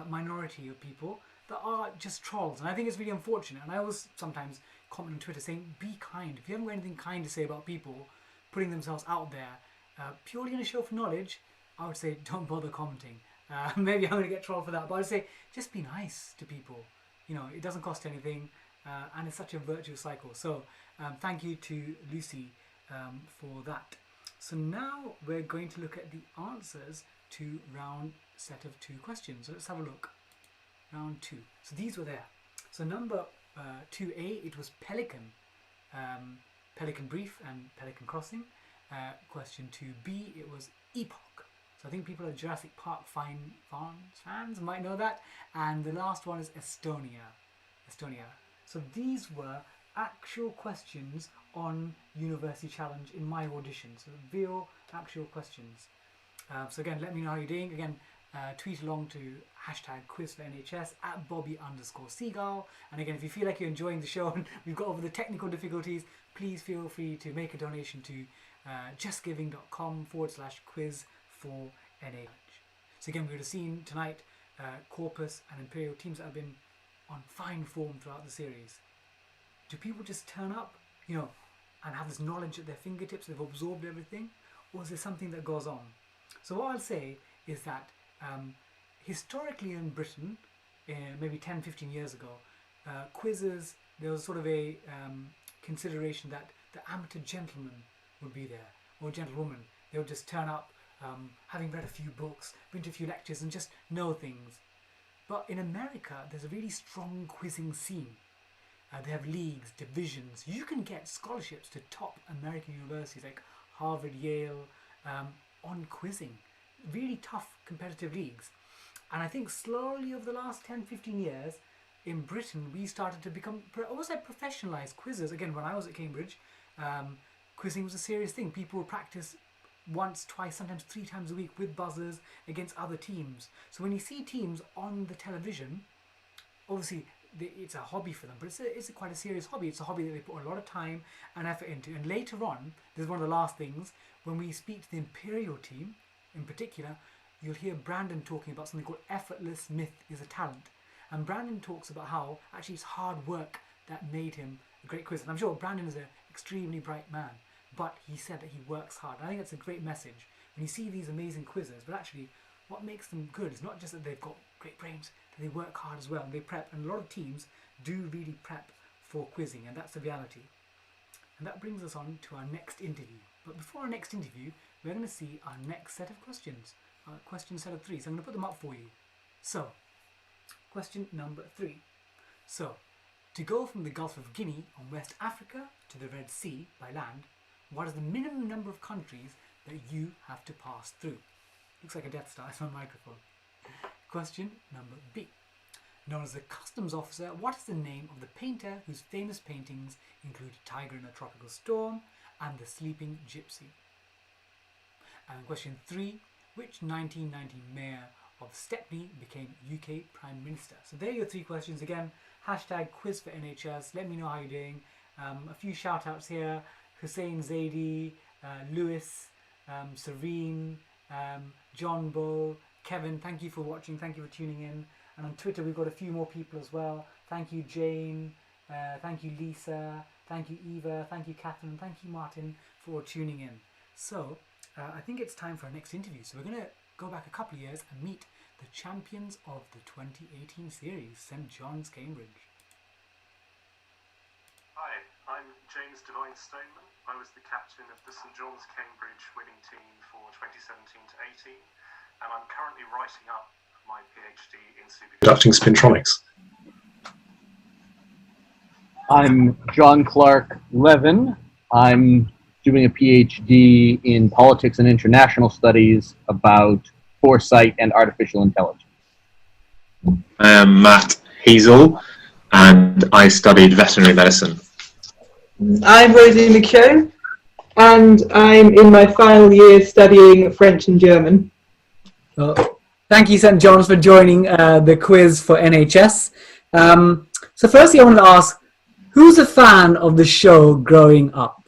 minority of people that are just trolls. And I think it's really unfortunate. And I always sometimes comment on Twitter saying, be kind. If you haven't got anything kind to say about people putting themselves out there purely in a show for knowledge, I would say don't bother commenting. Maybe I'm going to get trolled for that, but I'd say just be nice to people. It doesn't cost anything, and it's such a virtuous cycle. So thank you to Lucy for that. So now we're going to look at the answers to round set of 2 questions. So let's have a look. Round 2. So these were there. So number 2A, it was Pelican. Pelican Brief and Pelican Crossing. Question 2B, it was Epoch. So I think people at Jurassic Park fans might know that. And the last one is Estonia. So these were actual questions on University Challenge in my audition. So real actual questions. So again, let me know how you're doing. Again, tweet along to #quiz4NHS at Bobby_Seagull. And again, if you feel like you're enjoying the show and we've got over the technical difficulties, please feel free to make a donation to justgiving.com/quiz4NH. So again, we would have seen tonight Corpus and Imperial, teams that have been on fine form throughout the series. Do people just turn up, and have this knowledge at their fingertips, they've absorbed everything, or is there something that goes on? So what I'll say is that historically in Britain, maybe 10-15 years ago, quizzes, there was sort of a consideration that the amateur gentleman would be there, or gentlewoman. They would just turn up, having read a few books, been to a few lectures, and just know things. But in America, there's a really strong quizzing scene. They have leagues, divisions. You can get scholarships to top American universities like Harvard, Yale, on quizzing. Really tough competitive leagues. And I think slowly over the last 10-15 years, in Britain, we started to become, almost like professionalised quizzes. Again, when I was at Cambridge, quizzing was a serious thing. People would practice once, twice, sometimes 3 times a week with buzzers against other teams. So when you see teams on the television, obviously it's a hobby for them, but it's quite a serious hobby. It's a hobby that they put a lot of time and effort into. And later on, this is one of the last things, when we speak to the Imperial team in particular, you'll hear Brandon talking about something called effortless myth is a talent. And Brandon talks about how actually it's hard work that made him a great quizzer. And I'm sure Brandon is an extremely bright man, but he said that he works hard. And I think that's a great message. When you see these amazing quizzers, but actually what makes them good is not just that they've got great brains, that they work hard as well, and they prep. And a lot of teams do really prep for quizzing, and that's the reality. And that brings us on to our next interview. But before our next interview, we're going to see our next set of questions. Question set of 3. So I'm going to put them up for you. So, question number 3. So, to go from the Gulf of Guinea on West Africa to the Red Sea by land, what is the minimum number of countries that you have to pass through? Looks like a Death Star. It's on microphone. Question number B. Known as the customs officer, what is the name of the painter whose famous paintings include Tiger in a Tropical Storm and The Sleeping Gypsy? And question 3. Which 1990 mayor of Stepney became UK Prime Minister? So there are your 3 questions. Again, #quiz4NHS. Let me know how you're doing. A few shout outs here. Hussein Zaidi, Lewis, Serene, John Bull, Kevin, thank you for watching. Thank you for tuning in. And on Twitter, we've got a few more people as well. Thank you, Jane. Thank you, Lisa. Thank you, Eva. Thank you, Catherine. Thank you, Martin, for tuning in. So, I think it's time for our next interview. So we're going to go back a couple of years and meet the champions of the 2018 series, St John's, Cambridge. Hi, I'm James Devine Stoneman. I was the captain of the St John's, Cambridge winning team for 2017-18, and I'm currently writing up my PhD in superconducting spintronics. I'm John Clarke Levin. I'm doing a PhD in politics and international studies about foresight and artificial intelligence. I am Matt Hazel, and I studied veterinary medicine. I'm Rosie McShone, and I'm in my final year studying French and German. Well, thank you, St John's, for joining the quiz for NHS. So firstly, I wanted to ask, who's a fan of the show growing up?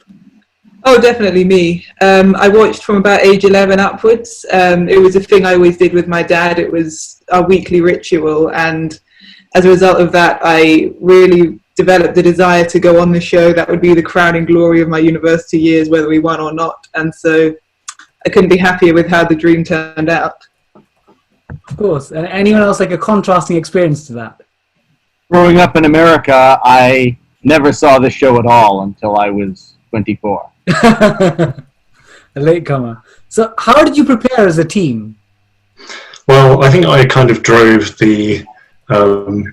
Oh, definitely me. I watched from about age 11 upwards. It was a thing I always did with my dad. It was our weekly ritual, and as a result of that, I really developed the desire to go on the show. That would be the crowning glory of my university years, whether we won or not. And so I couldn't be happier with how the dream turned out. Of course. And anyone else like a contrasting experience to that? Growing up in America, I never saw the show at all until I was 24. A latecomer. So how did you prepare as a team? Well, I think I kind of drove the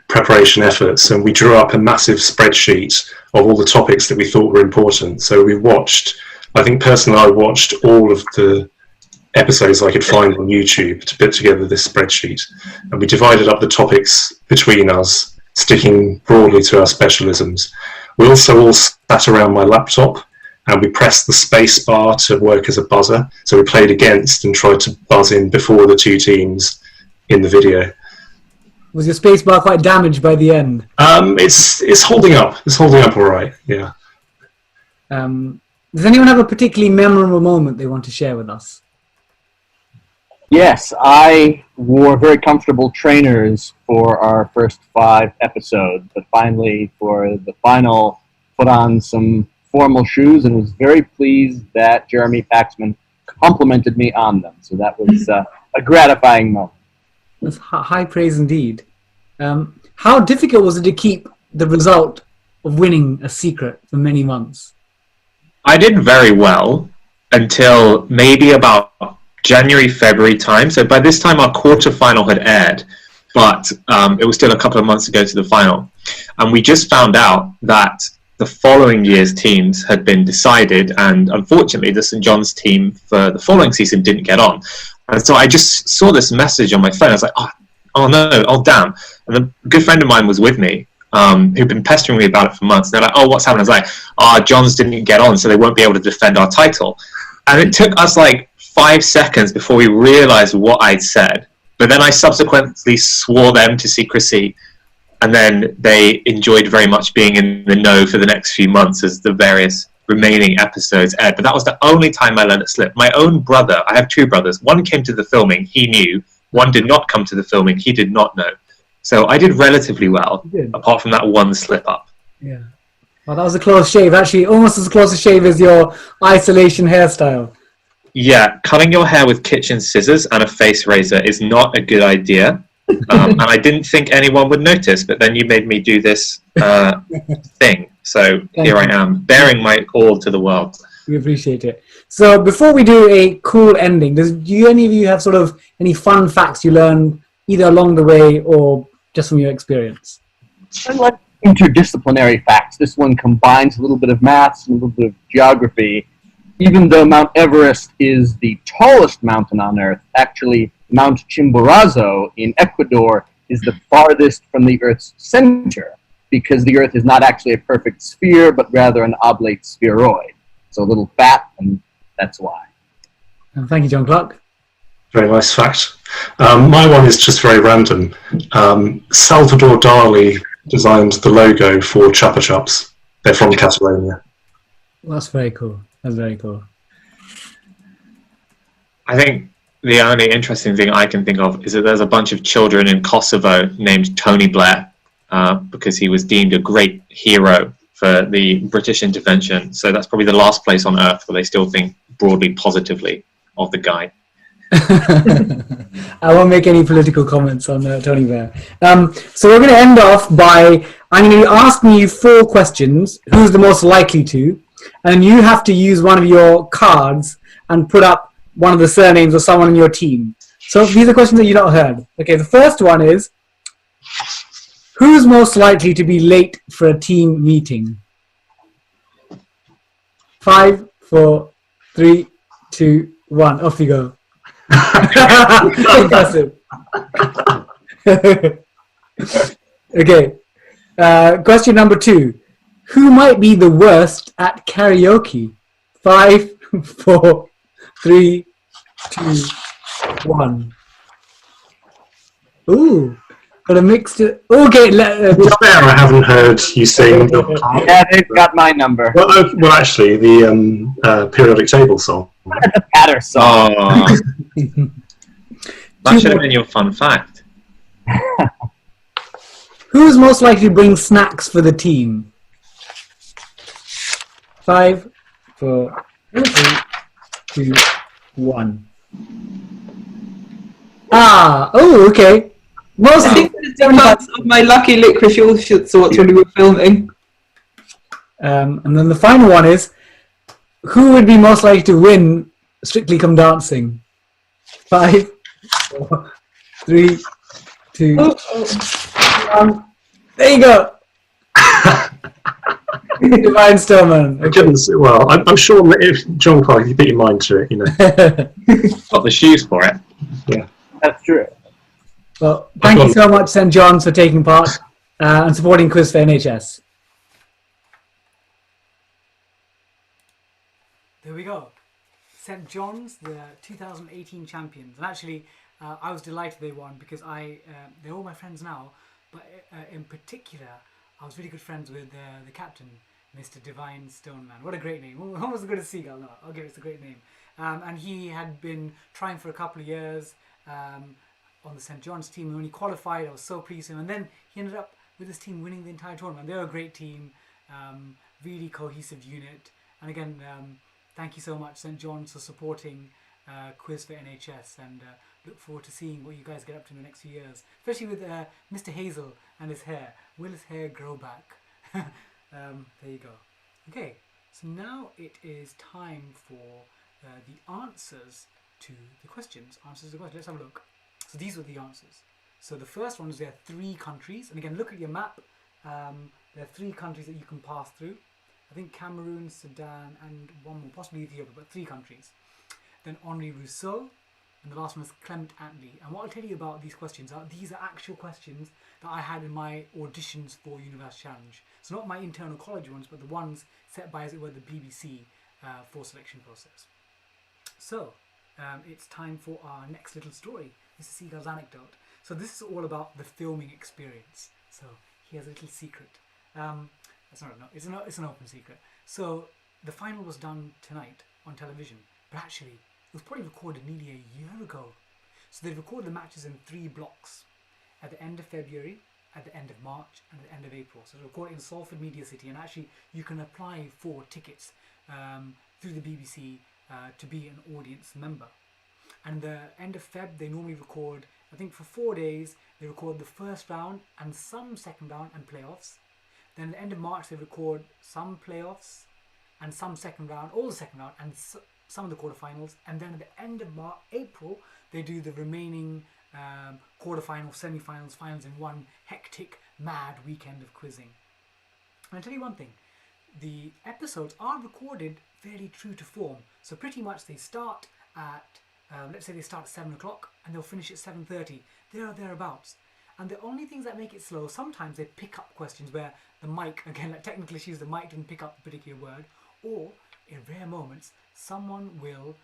preparation efforts, and we drew up a massive spreadsheet of all the topics that we thought were important. So we watched, I think personally I watched all of the episodes I could find on YouTube to put together this spreadsheet, and we divided up the topics between us, sticking broadly to our specialisms. We also all sat around my laptop and we pressed the space bar to work as a buzzer. So we played against and tried to buzz in before the two teams in the video. Was your spacebar quite damaged by the end? It's holding up. It's holding up all right. Yeah. Does anyone have a particularly memorable moment they want to share with us? Yes, I wore very comfortable trainers for our first 5 episodes, but finally, for the final, put on some formal shoes and was very pleased that Jeremy Paxman complimented me on them. So that was a gratifying moment. That's high praise indeed. How difficult was it to keep the result of winning a secret for many months? I did very well until maybe about January, February time. So by this time our quarterfinal had aired, but it was still a couple of months to go to the final. And we just found out that the following year's teams had been decided, and unfortunately the St John's team for the following season didn't get on. And so I just saw this message on my phone. I was like, oh no, oh damn. And a good friend of mine was with me, who'd been pestering me about it for months. And they're like, oh, what's happened? I was like, John's didn't get on, so they won't be able to defend our title. And it took us like 5 seconds before we realized what I'd said. But then I subsequently swore them to secrecy, and then they enjoyed very much being in the know for the next few months as the various remaining episodes aired. But that was the only time I let it slip. My own brother, I have 2 brothers, one came to the filming, he knew, one did not come to the filming, he did not know. So I did relatively well, apart from that one slip up. Yeah. Well, that was a close shave, actually almost as close a shave as your isolation hairstyle. Yeah, cutting your hair with kitchen scissors and a face razor is not a good idea. And I didn't think anyone would notice, but then you made me do this thing. So here I am, bearing my all to the world. We appreciate it. So before we do a cool ending, do any of you have sort of any fun facts you learned either along the way or just from your experience? I like interdisciplinary facts. This one combines a little bit of maths and a little bit of geography. Even though Mount Everest is the tallest mountain on Earth, actually Mount Chimborazo in Ecuador is the farthest from the Earth's center, because the Earth is not actually a perfect sphere, but rather an oblate spheroid. So a little fat, and that's why. Thank you, John Clarke. Very nice fact. My one is just very random. Salvador Dali designed the logo for Chupa Chups. They're from Catalonia. Well, that's very cool. That's very cool. I think the only interesting thing I can think of is that there's a bunch of children in Kosovo named Tony Blair because he was deemed a great hero for the British intervention. So that's probably the last place on Earth where they still think broadly positively of the guy. I won't make any political comments on Tony Blair. So we're going to end off by, I'm going to be asking you 4 questions. Who's the most likely to? And you have to use one of your cards and put up one of the surnames of someone in your team. So these are questions that you've not heard. Okay, the first one is, who's most likely to be late for a team meeting? 5, 4, 3, 2, 1. Off you go. Impressive. Okay. Question number 2. Who might be the worst at karaoke? 5, 4, 3, 2, 1. Ooh, got a mixed. Okay, I haven't heard you sing. Yeah, they've got my number. Well, actually, the periodic table song. The patter song. Oh. That should have been your fun fact. Who's most likely to bring snacks for the team? 5, 4, 3, 2, 1. Oh, okay. Most I think there's a chance of my lucky licorice all sorts when we were filming. And then the final one is, who would be most likely to win Strictly Come Dancing? 5, 4, 3, 2, 1. There you go. Divine Stillman. Okay. Well, I'm sure that if John Clarke, you put your mind to it, you know. Got the shoes for it. Yeah, that's true. Well, thank you so much, St John's, for taking part and supporting Quiz for NHS. There we go. St John's, the 2018 champions. And actually, I was delighted they won because they're all my friends now. But in particular, I was really good friends with the captain, Mr. Divine Stoneman. What a great name. Almost as good as Seagull. No, I'll give it a great name. And he had been trying for a couple of years on the St John's team. And when he qualified, I was so pleased with him. And then he ended up with his team winning the entire tournament. They're a great team, really cohesive unit. And again, thank you so much, St John's, for supporting Quiz for NHS, and look forward to seeing what you guys get up to in the next few years, especially with Mr. Hazel and his hair. Will his hair grow back? There you go. Okay, so now it is time for the answers to the questions. Let's have a look. So these were the answers. So the first one is there are 3 countries, and again, look at your map. There are 3 countries that you can pass through. I think Cameroon, Sudan, and one more, possibly Ethiopia, but 3 countries. Then Henri Rousseau, and the last one is Clement Attlee. And what I'll tell you about these questions are, these are actual questions that I had in my auditions for University Challenge. So not my internal college ones, but the ones set by, as it were, the BBC for selection process. So, it's time for our next little story. This is Seagull's anecdote. So this is all about the filming experience. So he has a little secret. It's an open secret. So the final was done tonight on television, but actually it was probably recorded nearly a year ago. So they recorded the matches in 3 blocks, at the end of February, at the end of March, and at the end of April. So they recorded in Salford Media City, and actually you can apply for tickets through the BBC to be an audience member. And the end of Feb, they normally record, I think for 4 days, they record the first round and some second round and playoffs. Then at the end of March, they record some playoffs and some second round, all the second round, and some of the quarterfinals. And then at the end of April, they do the remaining quarterfinals, semi-finals, finals in one hectic, mad weekend of quizzing. And I'll tell you one thing, the episodes are recorded fairly true to form. So pretty much they start at, let's say they start at 7 o'clock and they'll finish at 7:30. There or thereabouts. And the only things that make it slow, sometimes they pick up questions where the mic, again, like technical issues, the mic didn't pick up a particular word, or in rare moments, someone will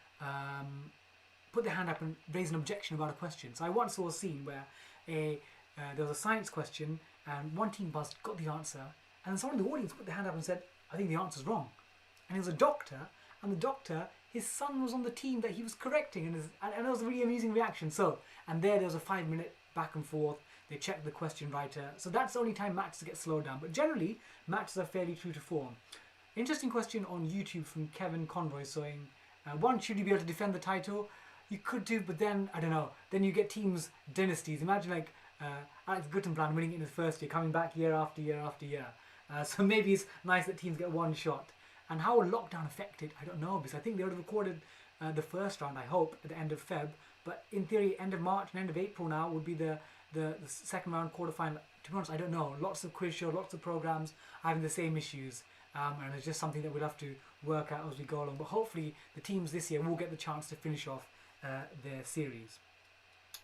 put their hand up and raise an objection about a question. So I once saw a scene where there was a science question and one team buzzed, got the answer, and someone in the audience put their hand up and said, I think the answer's wrong. And it was a doctor, and the doctor, his son was on the team that he was correcting, and it was a really amusing reaction. So, and there was a 5-minute back and forth. They checked the question writer. So that's the only time matches get slowed down. But generally, matches are fairly true to form. Interesting question on YouTube from Kevin Conroy saying, one, should you be able to defend the title? You could do, but then, I don't know, then you get teams, dynasties. Imagine like Alex Guttenplan winning it in his first year, coming back year after year after year. So maybe it's nice that teams get one shot. And how will lockdown affect it? I don't know, because I think they would have recorded the first round, I hope, at the end of Feb. But in theory, end of March and end of April now would be the second round quarterfinal. To be honest, I don't know. Lots of quiz shows, lots of programs having the same issues. And it's just something that we'll have to work out as we go along. But hopefully the teams this year will get the chance to finish off their series.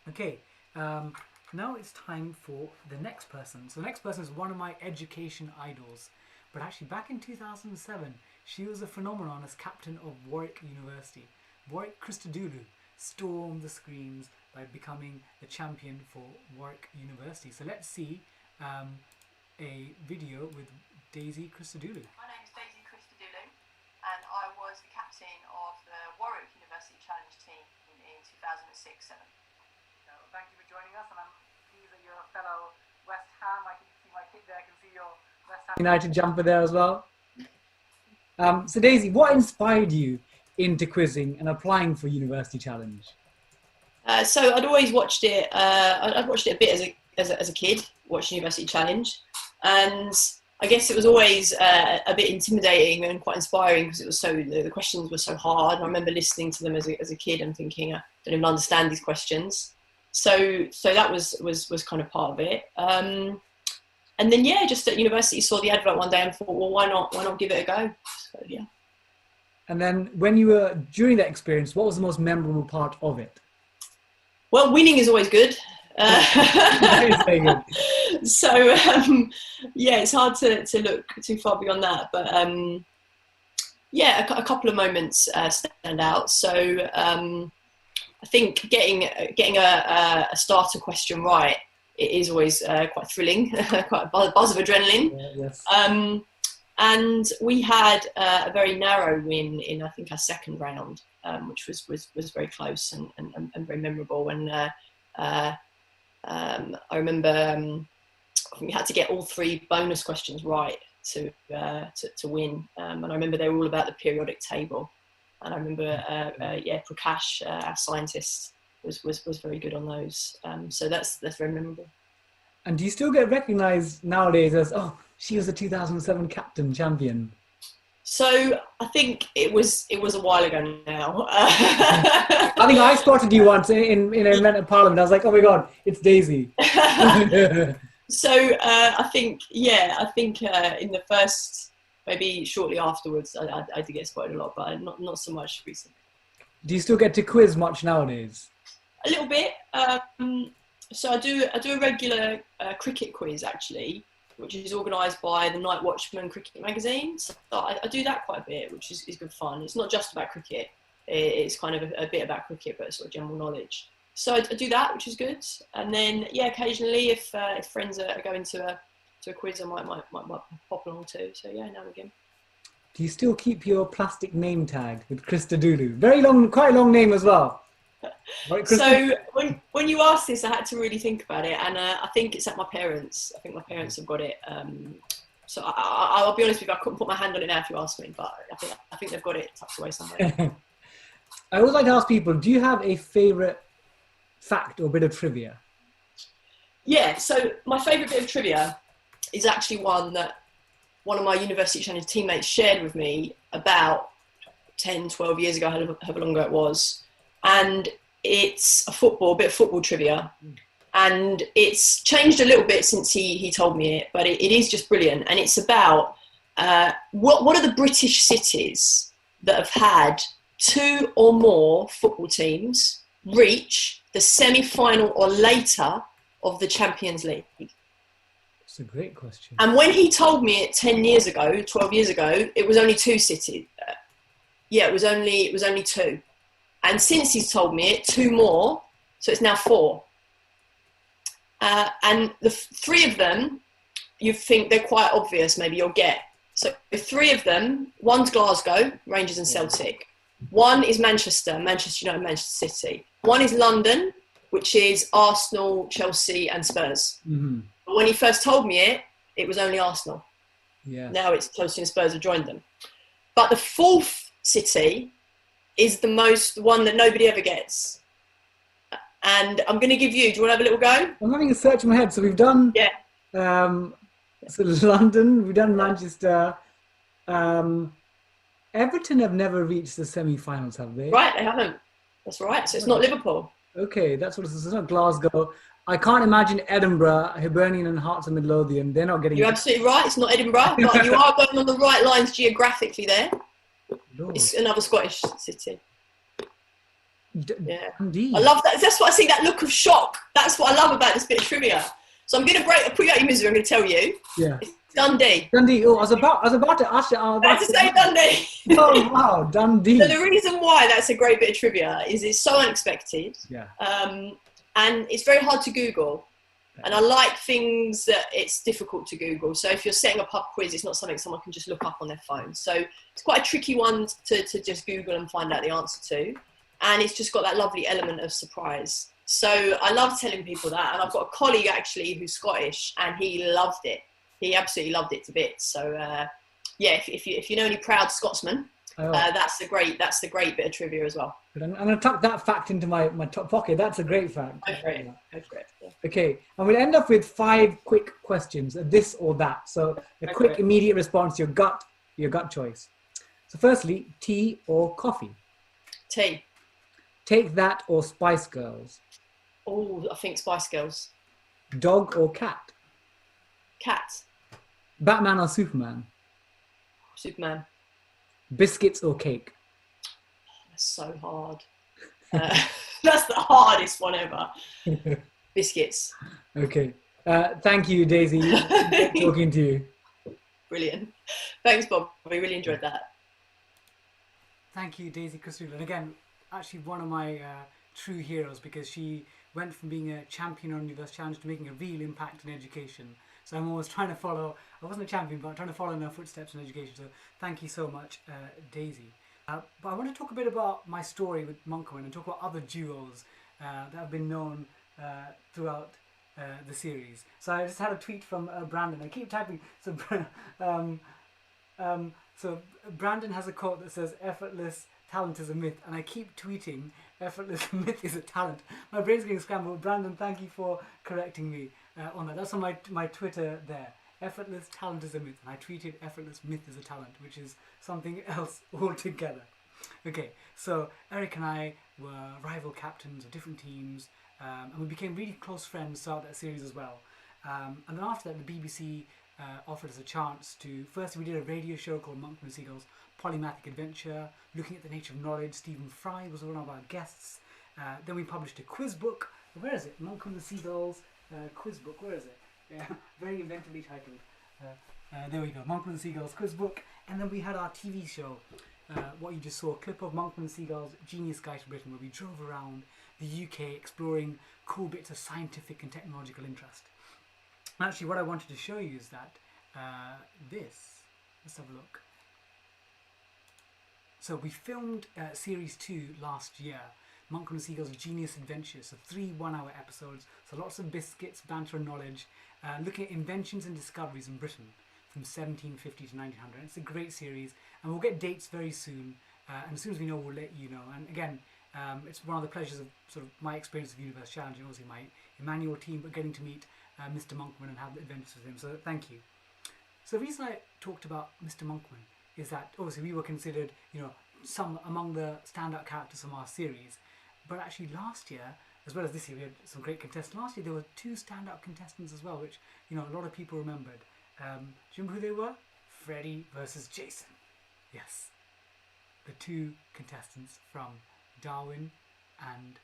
Okay, now it's time for the next person. So the next person is one of my education idols. But actually back in 2007, she was a phenomenon as captain of Warwick University. Warwick Christodoulou stormed the screens by becoming the champion for Warwick University. So let's see a video with Daisy Christodoulou. My name is Daisy Christodoulou, and I was the captain of the Warwick University Challenge team in 2006-07. Thank you for joining us, and I'm pleased that you're a fellow West Ham. I can see my kit there, I can see your West Ham United jumper there as well. So Daisy, what inspired you into quizzing and applying for University Challenge? So I'd always watched it. I'd watched it a bit as a kid, watched University Challenge, and I guess it was always a bit intimidating and quite inspiring because it was the questions were so hard. And I remember listening to them as a kid and thinking, I don't even understand these questions. So that was kind of part of it. And then just at university, saw the advert one day and thought, well, why not give it a go? So yeah. And then when you were during that experience, what was the most memorable part of it? Well, winning is always good. So it's hard to look too far beyond that. But Yeah, a couple of moments stand out. So I think getting a starter question right, it is always quite thrilling, quite a buzz of adrenaline. Yes. And we had a very narrow win in, I think, our second round, which was very close and very memorable. And I remember we had to get all 3 bonus questions right to win. And I remember they were all about the periodic table. And I remember, Prakash, our scientist, was very good on those. So that's very memorable. And do you still get recognised nowadays as, oh, she was the 2007 captain champion? So I think it was a while ago now. I think I spotted you once in an event at Parliament. I was like, oh my God, it's Daisy. So I think in the first, maybe shortly afterwards, I did get spotted a lot, but not so much recently. Do you still get to quiz much nowadays? A little bit. So I do a regular cricket quiz actually, which is organised by the Night Watchman Cricket Magazine. So I do that quite a bit, which is good fun. It's not just about cricket. It's kind of a bit about cricket, but sort of general knowledge. So I do that, which is good. And then, occasionally if friends are going to a quiz, I might pop along too. So now and again. Do you still keep your plastic name tag with Christodoulou? Very long, quite a long name as well. Right, so when you asked this, I had to really think about it, and I think it's at my parents. I think my parents have got it. So I'll be honest with you, I couldn't put my hand on it now if you ask me, but I think they've got it tucked away somewhere. I always like to ask people, do you have a favourite fact or bit of trivia? Yeah, so my favourite bit of trivia is actually one that one of my University Challenge teammates shared with me about 10, 12 years ago, however long ago it was. And it's a bit of football trivia. And it's changed a little bit since he told me it, but it is just brilliant. And it's about what are the British cities that have had 2 or more football teams reach the semi-final or later of the Champions League? It's a great question. And when he told me it 10 years ago, 12 years ago, it was only 2 cities. It was only 2. And since he's told me it, 2 more, so it's now 4. And the 3 of them, you think they're quite obvious, maybe you'll get. So the 3 of them, one's Glasgow, Rangers and Celtic. One is Manchester United, Manchester City. One is London, which is Arsenal, Chelsea and Spurs. Mm-hmm. But when he first told me it was only Arsenal. Yeah. Now it's Chelsea and Spurs have joined them. But the 4th city is the one that nobody ever gets. And I'm going to give you, do you want to have a little go? I'm having a search in my head. So we've done so London, we've done Manchester. Everton have never reached the semi-finals, have they? Right, they haven't. That's right. So it's not Liverpool. Okay, that's what it is. It's not Glasgow. I can't imagine Edinburgh, Hibernian and Hearts and Midlothian. They're not getting... You're absolutely right. It's not Edinburgh, but you are going on the right lines geographically there. Lord. It's another Scottish city. Yeah, indeed. I love that. That's what I see, that look of shock. That's what I love about this bit of trivia. So I'm going to put you out your misery. I'm going to tell you. Yeah. It's Dundee. Dundee. Oh, I was about to ask you. I had to say Dundee. Oh wow, Dundee. So the reason why that's a great bit of trivia is it's so unexpected. Yeah. And it's very hard to Google. And I like things that it's difficult to Google. So if you're setting up a pub quiz, it's not something someone can just look up on their phone. So it's quite a tricky one to just Google and find out the answer to. And it's just got that lovely element of surprise. So I love telling people that. And I've got a colleague actually who's Scottish and he loved it. He absolutely loved it to bits. So if you know any proud Scotsmen, that's the great bit of trivia as well. But I'm going to tuck that fact into my top pocket. That's a great fact. Go for it. Yeah. Okay, and we'll end up with 5 quick questions, this or that. So a quick, immediate response to your gut choice. So firstly, tea or coffee? Tea. Take That or Spice Girls? Oh, I think Spice Girls. Dog or cat? Cat. Batman or Superman? Superman. Biscuits or cake? That's so hard. That's the hardest one ever. Biscuits. Okay. Thank you, Daisy. Good talking to you. Brilliant. Thanks, Bob. We really enjoyed that. Thank you, Daisy Christodoulou. And again, actually one of my true heroes, because she went from being a champion on University Challenge to making a real impact in education. So I'm always trying to follow, I wasn't a champion, but I'm trying to follow in her footsteps in education. So thank you so much, Daisy. But I want to talk a bit about my story with Monkman and talk about other duos that have been known throughout the series. So I just had a tweet from Brandon. I keep typing. So, so Brandon has a quote that says, "Effortless talent is a myth," and I keep tweeting, "Effortless myth is a talent." My brain's getting scrambled. Brandon, thank you for correcting me on that. That's on my Twitter there. Effortless talent is a myth, and I tweeted effortless myth is a talent, which is something else altogether. Okay, so Eric and I were rival captains of different teams, and we became really close friends throughout that series as well. And then after that, the BBC offered us a chance to, first we did a radio show called Monkman and Seagulls Polymathic Adventure, looking at the nature of knowledge. Stephen Fry was one of our guests. Then we published a quiz book. Where is it? Monkman and Seagulls quiz book. Where is it? Yeah, very inventively titled. There we go, Monkman and Seagulls quiz book. And then we had our TV show, what you just saw, a clip of Monkman and Seagulls Genius Guide to Britain, where we drove around the UK exploring cool bits of scientific and technological interest. And actually what I wanted to show you is that let's have a look. So we filmed series 2 last year, Monkman and Seagulls Genius Adventures, so 3 one-hour episodes, so lots of biscuits, banter and knowledge, looking at inventions and discoveries in Britain from 1750 to 1900. It's a great series, and we'll get dates very soon, and as soon as we know, we'll let you know. And again, it's one of the pleasures of sort of my experience of University Challenge, and obviously my Emmanuel team, but getting to meet Mr. Monkman and have the adventures with him, so thank you. So the reason I talked about Mr. Monkman is that obviously we were considered, you know, some among the standout characters from our series, but actually last year, as well as this year, we had some great contestants. Last year there were 2 standout contestants as well, which, you know, a lot of people remembered. Do you remember who they were? Freddie versus Jason. Yes, the 2 contestants from Darwin and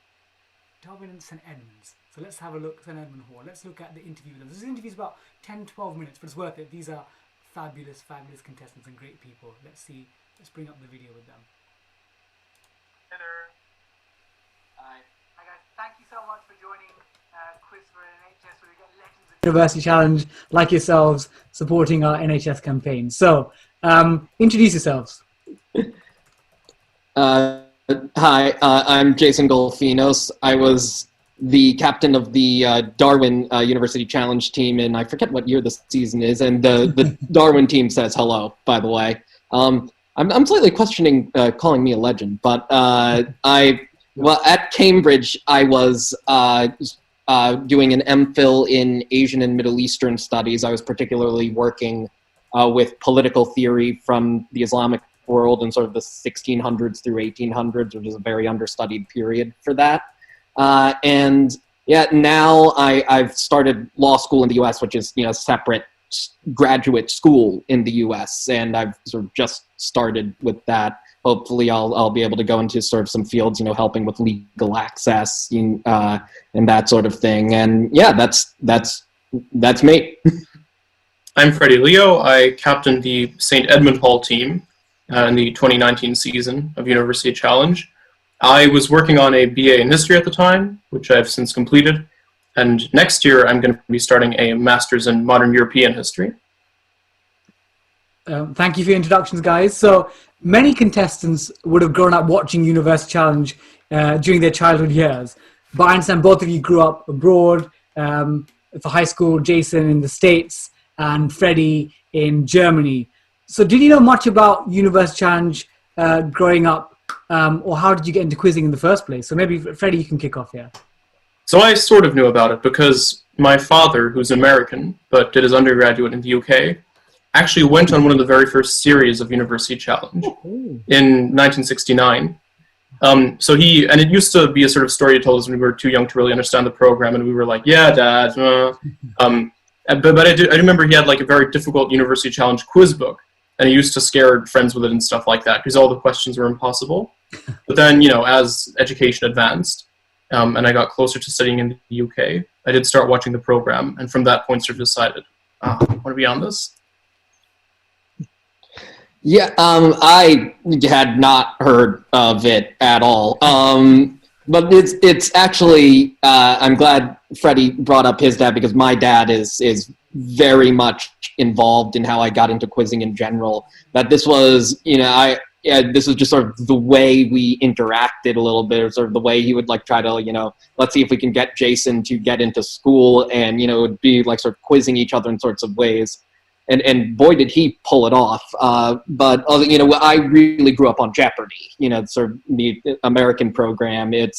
St Edmunds. So let's have a look, St Edmund Hall. Let's look at the interview with them. This interview's about 10-12 minutes, but it's worth it. These are fabulous, fabulous contestants and great people. Let's see, let's bring up the video with them. Hello. Hi. Hi guys, thank you so much for joining Quiz for NHS, where we get legends of University Challenge like yourselves supporting our NHS campaign. So, introduce yourselves. Hi, I'm Jason Golfinos. I was the captain of the Darwin University Challenge team, and I forget what year the season is, and the Darwin team says hello, by the way. I'm slightly questioning calling me a legend, but well, at Cambridge, I was doing an MPhil in Asian and Middle Eastern studies. I was particularly working with political theory from the Islamic world in sort of the 1600s through 1800s, which is a very understudied period for that. And yeah, now I've started law school in the US, which is, you know, a separate graduate school in the US, and I've sort of just started with that. Hopefully I'll be able to go into sort of some fields, you know, helping with legal access and that sort of thing. And yeah, that's me. I'm Freddie Leo. I captained the St. Edmund Hall team in the 2019 season of University Challenge. I was working on a BA in history at the time, which I've since completed. And next year, I'm going to be starting a master's in modern European history. Thank you for your introductions, guys. So many contestants would have grown up watching University Challenge during their childhood years. But I understand both of you grew up abroad for high school, Jason in the States and Freddie in Germany. So did you know much about University Challenge growing up, or how did you get into quizzing in the first place? So maybe, Freddie, you can kick off here. So I sort of knew about it because my father, who's American, but did his undergraduate in the UK, actually went on one of the very first series of University Challenge in 1969. So and it used to be a sort of story he told us when we were too young to really understand the program, and we were like, yeah, Dad. But I do remember he had like a very difficult University Challenge quiz book, and he used to scare friends with it and stuff like that because all the questions were impossible. But then, you know, as education advanced, and I got closer to studying in the UK, I did start watching the program, and from that point sort of decided, I want to be on this. Yeah, I had not heard of it at all. But it's actually, I'm glad Freddie brought up his dad, because my dad is very much involved in how I got into quizzing in general. That this was, this was just sort of the way we interacted a little bit, or sort of the way he would like try to, let's see if we can get Jason to get into school, and, it would be like sort of quizzing each other in sorts of ways. And boy, did he pull it off. But, I really grew up on Jeopardy, sort of the American program. It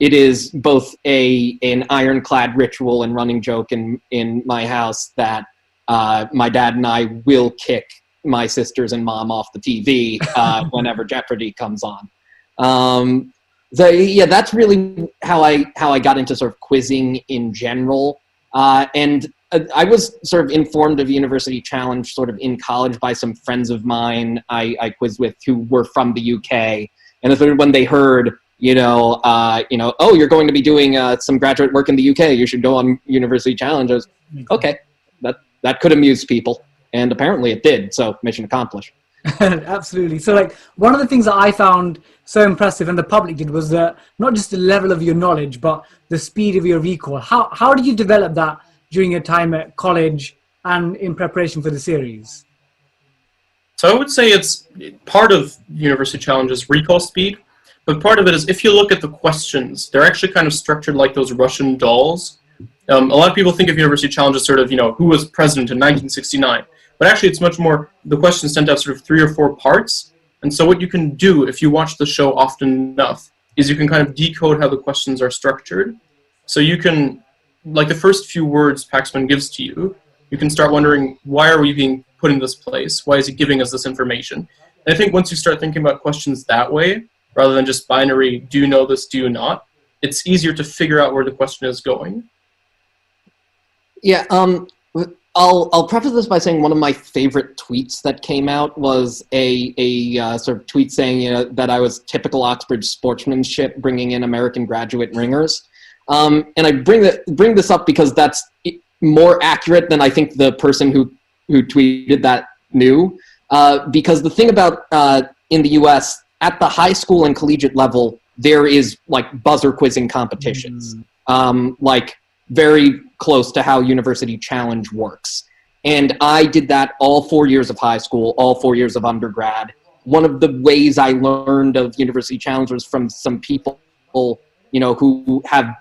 is both an ironclad ritual and running joke in my house that my dad and I will kick my sisters and mom off the TV whenever Jeopardy comes on. That's really how I got into sort of quizzing in general. And I was sort of informed of University Challenge sort of in college by some friends of mine I quizzed with who were from the UK. And when they heard, oh, you're going to be doing some graduate work in the UK, you should go on University Challenge. I was, okay, that could amuse people. And apparently it did, so mission accomplished. Absolutely. So like one of the things that I found so impressive, and the public did, was not just the level of your knowledge, but the speed of your recall. How did you develop that during your time at college and in preparation for the series? So I would say it's part of University Challenge's recall speed, but part of it is if you look at the questions, they're actually kind of structured like those Russian dolls. A lot of people think of University Challenge as sort of, who was president in 1969. But actually, it's much more, the questions tend to have sort of 3 or 4 parts. And so what you can do if you watch the show often enough is you can kind of decode how the questions are structured. So you can, like the first few words Paxman gives to you, you can start wondering, why are we being put in this place? Why is he giving us this information? And I think once you start thinking about questions that way, rather than just binary, do you know this, do you not, it's easier to figure out where the question is going. Yeah, I'll preface this by saying one of my favorite tweets that came out was a sort of tweet saying that I was typical Oxbridge sportsmanship, bringing in American graduate ringers. And I bring this up because that's more accurate than I think the person who tweeted that knew. Because the thing about in the U.S., at the high school and collegiate level, there is like buzzer quizzing competitions, like very close to how University Challenge works. And I did that all 4 years of high school, all 4 years of undergrad. One of the ways I learned of University Challenge was from some people, who have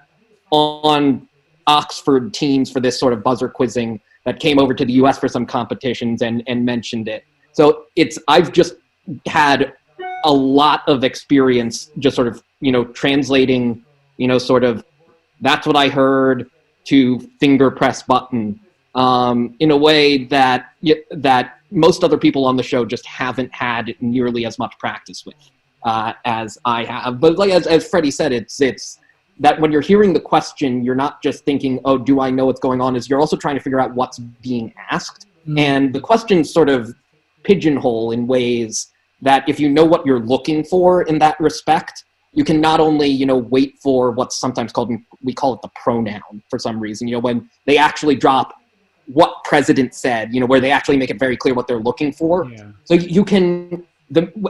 on Oxford teams for this sort of buzzer quizzing that came over to the US for some competitions and mentioned it. So I've just had a lot of experience just sort of, translating, sort of, that's what I heard to finger press button in a way that most other people on the show just haven't had nearly as much practice with as I have. But like as Freddie said, it's that when you're hearing the question, you're not just thinking, oh, do I know what's going on? You're also trying to figure out what's being asked. And the questions sort of pigeonhole in ways that if you know what you're looking for in that respect, you can not only, wait for what's sometimes called, we call it the pronoun for some reason, when they actually drop what president said, where they actually make it very clear what they're looking for. Yeah. So you can,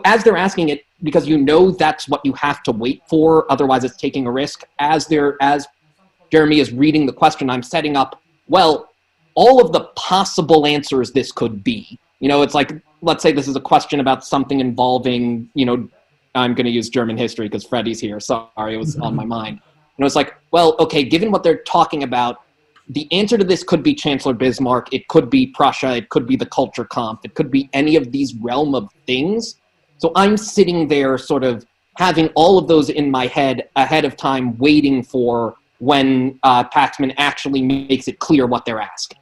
as they're asking it, because that's what you have to wait for, otherwise it's taking a risk. As Jeremy is reading the question, I'm setting up, well, all of the possible answers this could be. It's like, let's say this is a question about something involving, I'm going to use German history because Freddie's here. Sorry, it was on my mind. It's like, well, okay, given what they're talking about, the answer to this could be Chancellor Bismarck. It could be Prussia. It could be the culture comp. It could be any of these realm of things. So I'm sitting there sort of having all of those in my head ahead of time, waiting for when Paxman actually makes it clear what they're asking.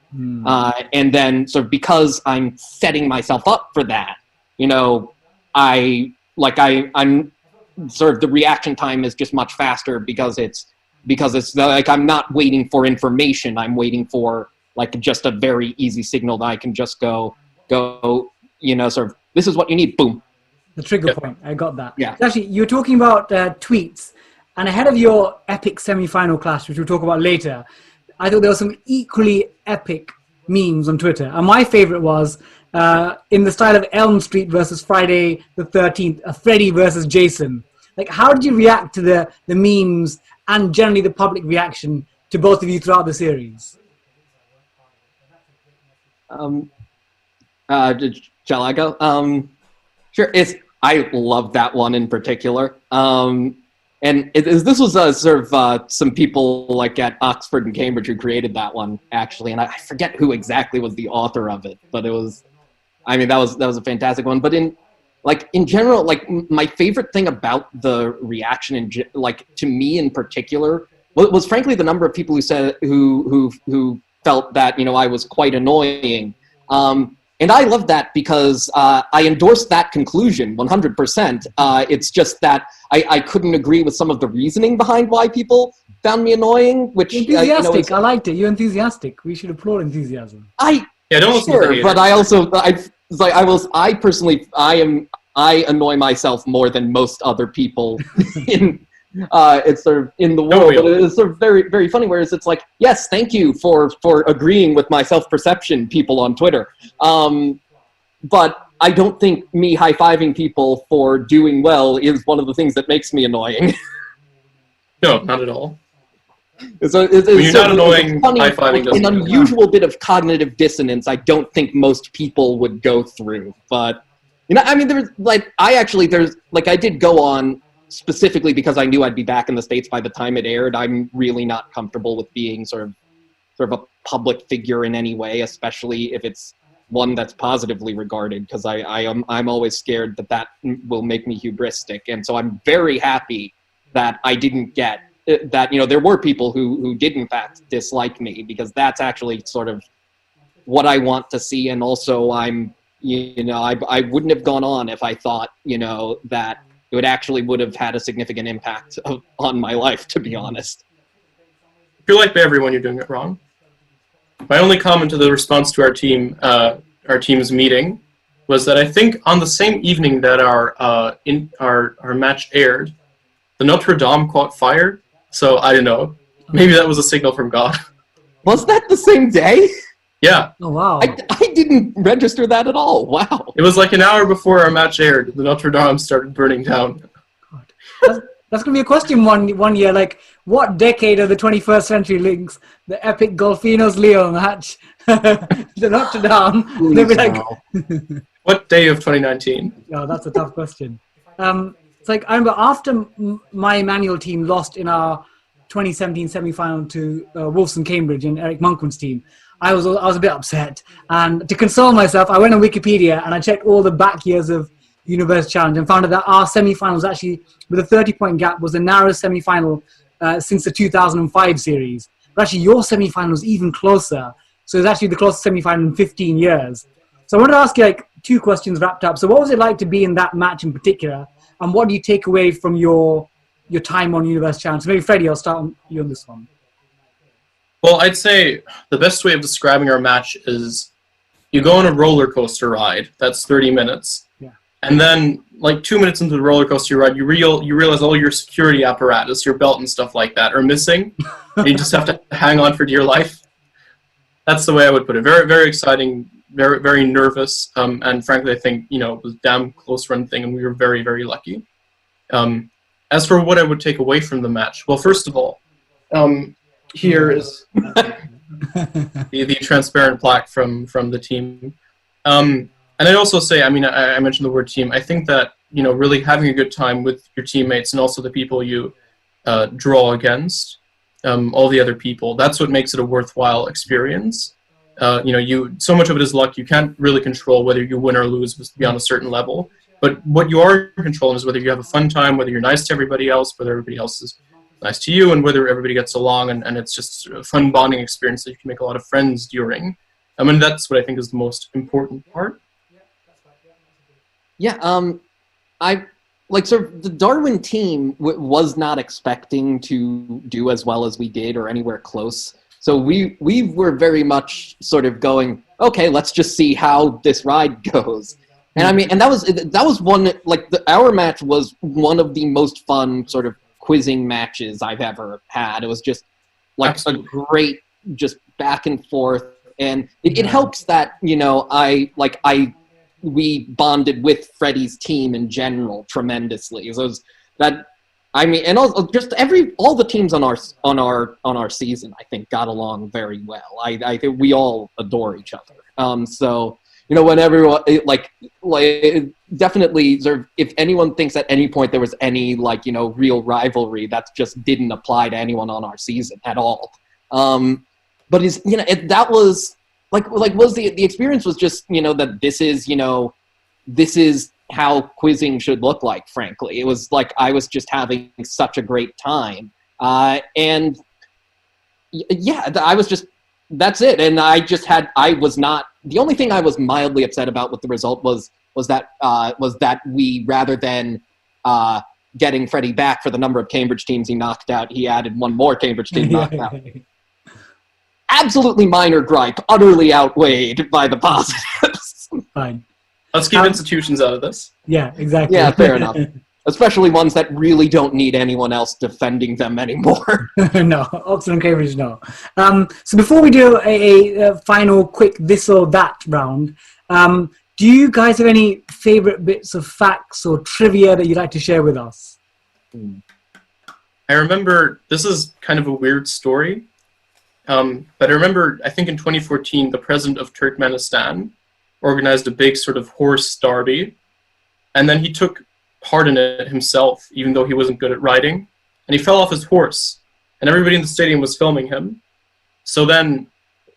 And then sort of because I'm setting myself up for that, I'm sort of the reaction time is just much faster because it's like I'm not waiting for information. I'm waiting for like just a very easy signal that I can just go, sort of, this is what you need. Boom. The trigger point. I got that. Yeah. So actually, you're talking about tweets, and ahead of your epic semi-final clash, which we'll talk about later, I thought there were some equally epic memes on Twitter. And my favorite was in the style of Elm Street versus Friday the 13th, Freddy versus Jason. Like, how did you react to the memes and generally the public reaction to both of you throughout the series? Shall I go? Sure. I love that one in particular. This was sort of some people like at Oxford and Cambridge who created that one, actually, and I forget who exactly was the author of it, but it was, I mean, that was a fantastic one. But in general, like, my favorite thing about the reaction, to me in particular, was frankly the number of people who said who felt that, you know, I was quite annoying. And I love that because I endorse that conclusion 100%. It's just that I couldn't agree with some of the reasoning behind why people found me annoying. Which enthusiastic. I liked it. You're enthusiastic. We should applaud enthusiasm. Sure, but I also I personally annoy myself more than most other people in. It's sort of in the world, but it's sort of very, very funny. Whereas it's like, yes, thank you for agreeing with my self-perception, people on Twitter. But I don't think me high-fiving people for doing well is one of the things that makes me annoying. No, not at all. It's not annoying, high-fiving doesn't an unusual bit of cognitive dissonance I don't think most people would go through. But, you know, I mean, I did go on specifically because I knew I'd be back in the States by the time it aired. I'm really not comfortable with being sort of a public figure in any way, especially if it's one that's positively regarded, because I'm always scared that will make me hubristic. And so I'm very happy that I didn't get that, you know, there were people who did in fact dislike me, because that's actually sort of what I want to see. And also I wouldn't have gone on if I thought, you know, that it would have had a significant impact on my life, to be honest. If you're like everyone, you're doing it wrong. My only comment to the response to our team's meeting was that I think on the same evening that our match aired, the Notre Dame caught fire. So I don't know. Maybe that was a signal from God. Was that the same day? Yeah. Oh, wow. I didn't register that at all. Wow. It was like an hour before our match aired. The Notre Dame started burning down. God. That's going to be a question one year. Like, what decade of the 21st century links the epic Golfinos Leo match the Notre Dame? They'll be like, what day of 2019? Oh, that's a tough question. It's like, I remember after my Emmanuel team lost in our 2017 semi-final to Wolves and Cambridge and Eric Monkman's team, I was a bit upset, and to console myself, I went on Wikipedia and I checked all the back years of University Challenge and found out that our semi-final was actually, with a 30-point gap, was the narrowest semi-final since the 2005 series. But actually, your semi-final was even closer, so it was actually the closest semi-final in 15 years. So I wanted to ask you like two questions wrapped up. So what was it like to be in that match in particular, and what do you take away from your time on University Challenge? So maybe Freddie, I'll start on you on this one. Well, I'd say the best way of describing our match is you go on a roller coaster ride. That's 30 minutes. Yeah. And then, like 2 minutes into the roller coaster ride, you realize all your security apparatus, your belt and stuff like that, are missing. And you just have to hang on for dear life. That's the way I would put it. Very, very exciting, very, very nervous. And frankly, I think, you know, it was a damn close run thing, and we were very, very lucky. As for what I would take away from the match, well, first of all, here is the transparent plaque from the team. And I'd also say, I mean, I mentioned the word team. I think that, you know, really having a good time with your teammates and also the people you draw against, all the other people, that's what makes it a worthwhile experience. You know, so much of it is luck. You can't really control whether you win or lose beyond a certain level. But what you are controlling is whether you have a fun time, whether you're nice to everybody else, whether everybody else is nice to you, and whether everybody gets along, and it's just a fun bonding experience that you can make a lot of friends during. I mean, that's what I think is the most important part. Yeah, I like sort of the Darwin team was not expecting to do as well as we did or anywhere close. So we were very much sort of going, okay, let's just see how this ride goes. And I mean, and that was one, like our match was one of the most fun sort of quizzing matches I've ever had. It was just like a great, just back and forth, And it helps that, you know, we bonded with Freddie's team in general tremendously. So and also just all the teams on our season, I think, got along very well. I think we all adore each other. So, you know, when everyone definitely, if anyone thinks at any point there was any real rivalry, that just didn't apply to anyone on our season at all. But that was the experience was just, you know, that this is how quizzing should look like, frankly. It was like I was just having such a great time. And yeah, that's it. And the only thing I was mildly upset about with the result was that we, rather than getting Freddie back for the number of Cambridge teams he knocked out, he added one more Cambridge team knocked out. Absolutely minor gripe, utterly outweighed by the positives. Fine. Let's keep institutions out of this. Yeah, exactly. Yeah, fair enough. Especially ones that really don't need anyone else defending them anymore. No, Oxford and Cambridge, no. So before we do a final quick this or that round, do you guys have any favourite bits of facts or trivia that you'd like to share with us? I remember, this is kind of a weird story, but I remember, I think in 2014, the president of Turkmenistan organized a big sort of horse derby, and then he took part in it himself, even though he wasn't good at riding, and he fell off his horse, and everybody in the stadium was filming him. So then,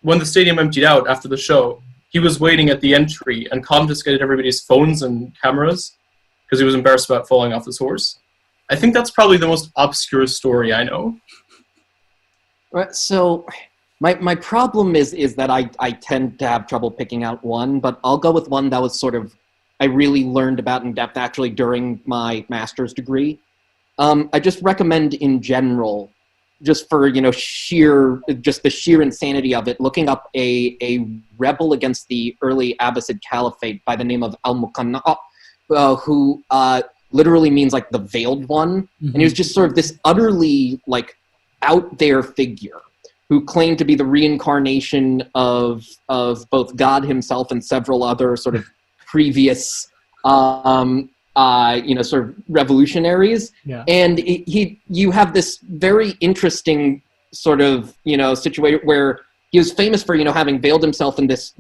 when the stadium emptied out after the show, he was waiting at the entry and confiscated everybody's phones and cameras because he was embarrassed about falling off his horse. I think that's probably the most obscure story I know. Right, so my problem is that I tend to have trouble picking out one, but I'll go with one that was sort of, I really learned about in depth actually during my master's degree. I just recommend in general, just for, you know, the sheer insanity of it, looking up a rebel against the early Abbasid Caliphate by the name of Al-Muqanna, who literally means like the veiled one. Mm-hmm. And he was just sort of this utterly like out there figure who claimed to be the reincarnation of both God himself and several other sort of previous sort of revolutionaries. Yeah. And you have this very interesting sort of, you know, situation where he was famous for, you know, having veiled himself in this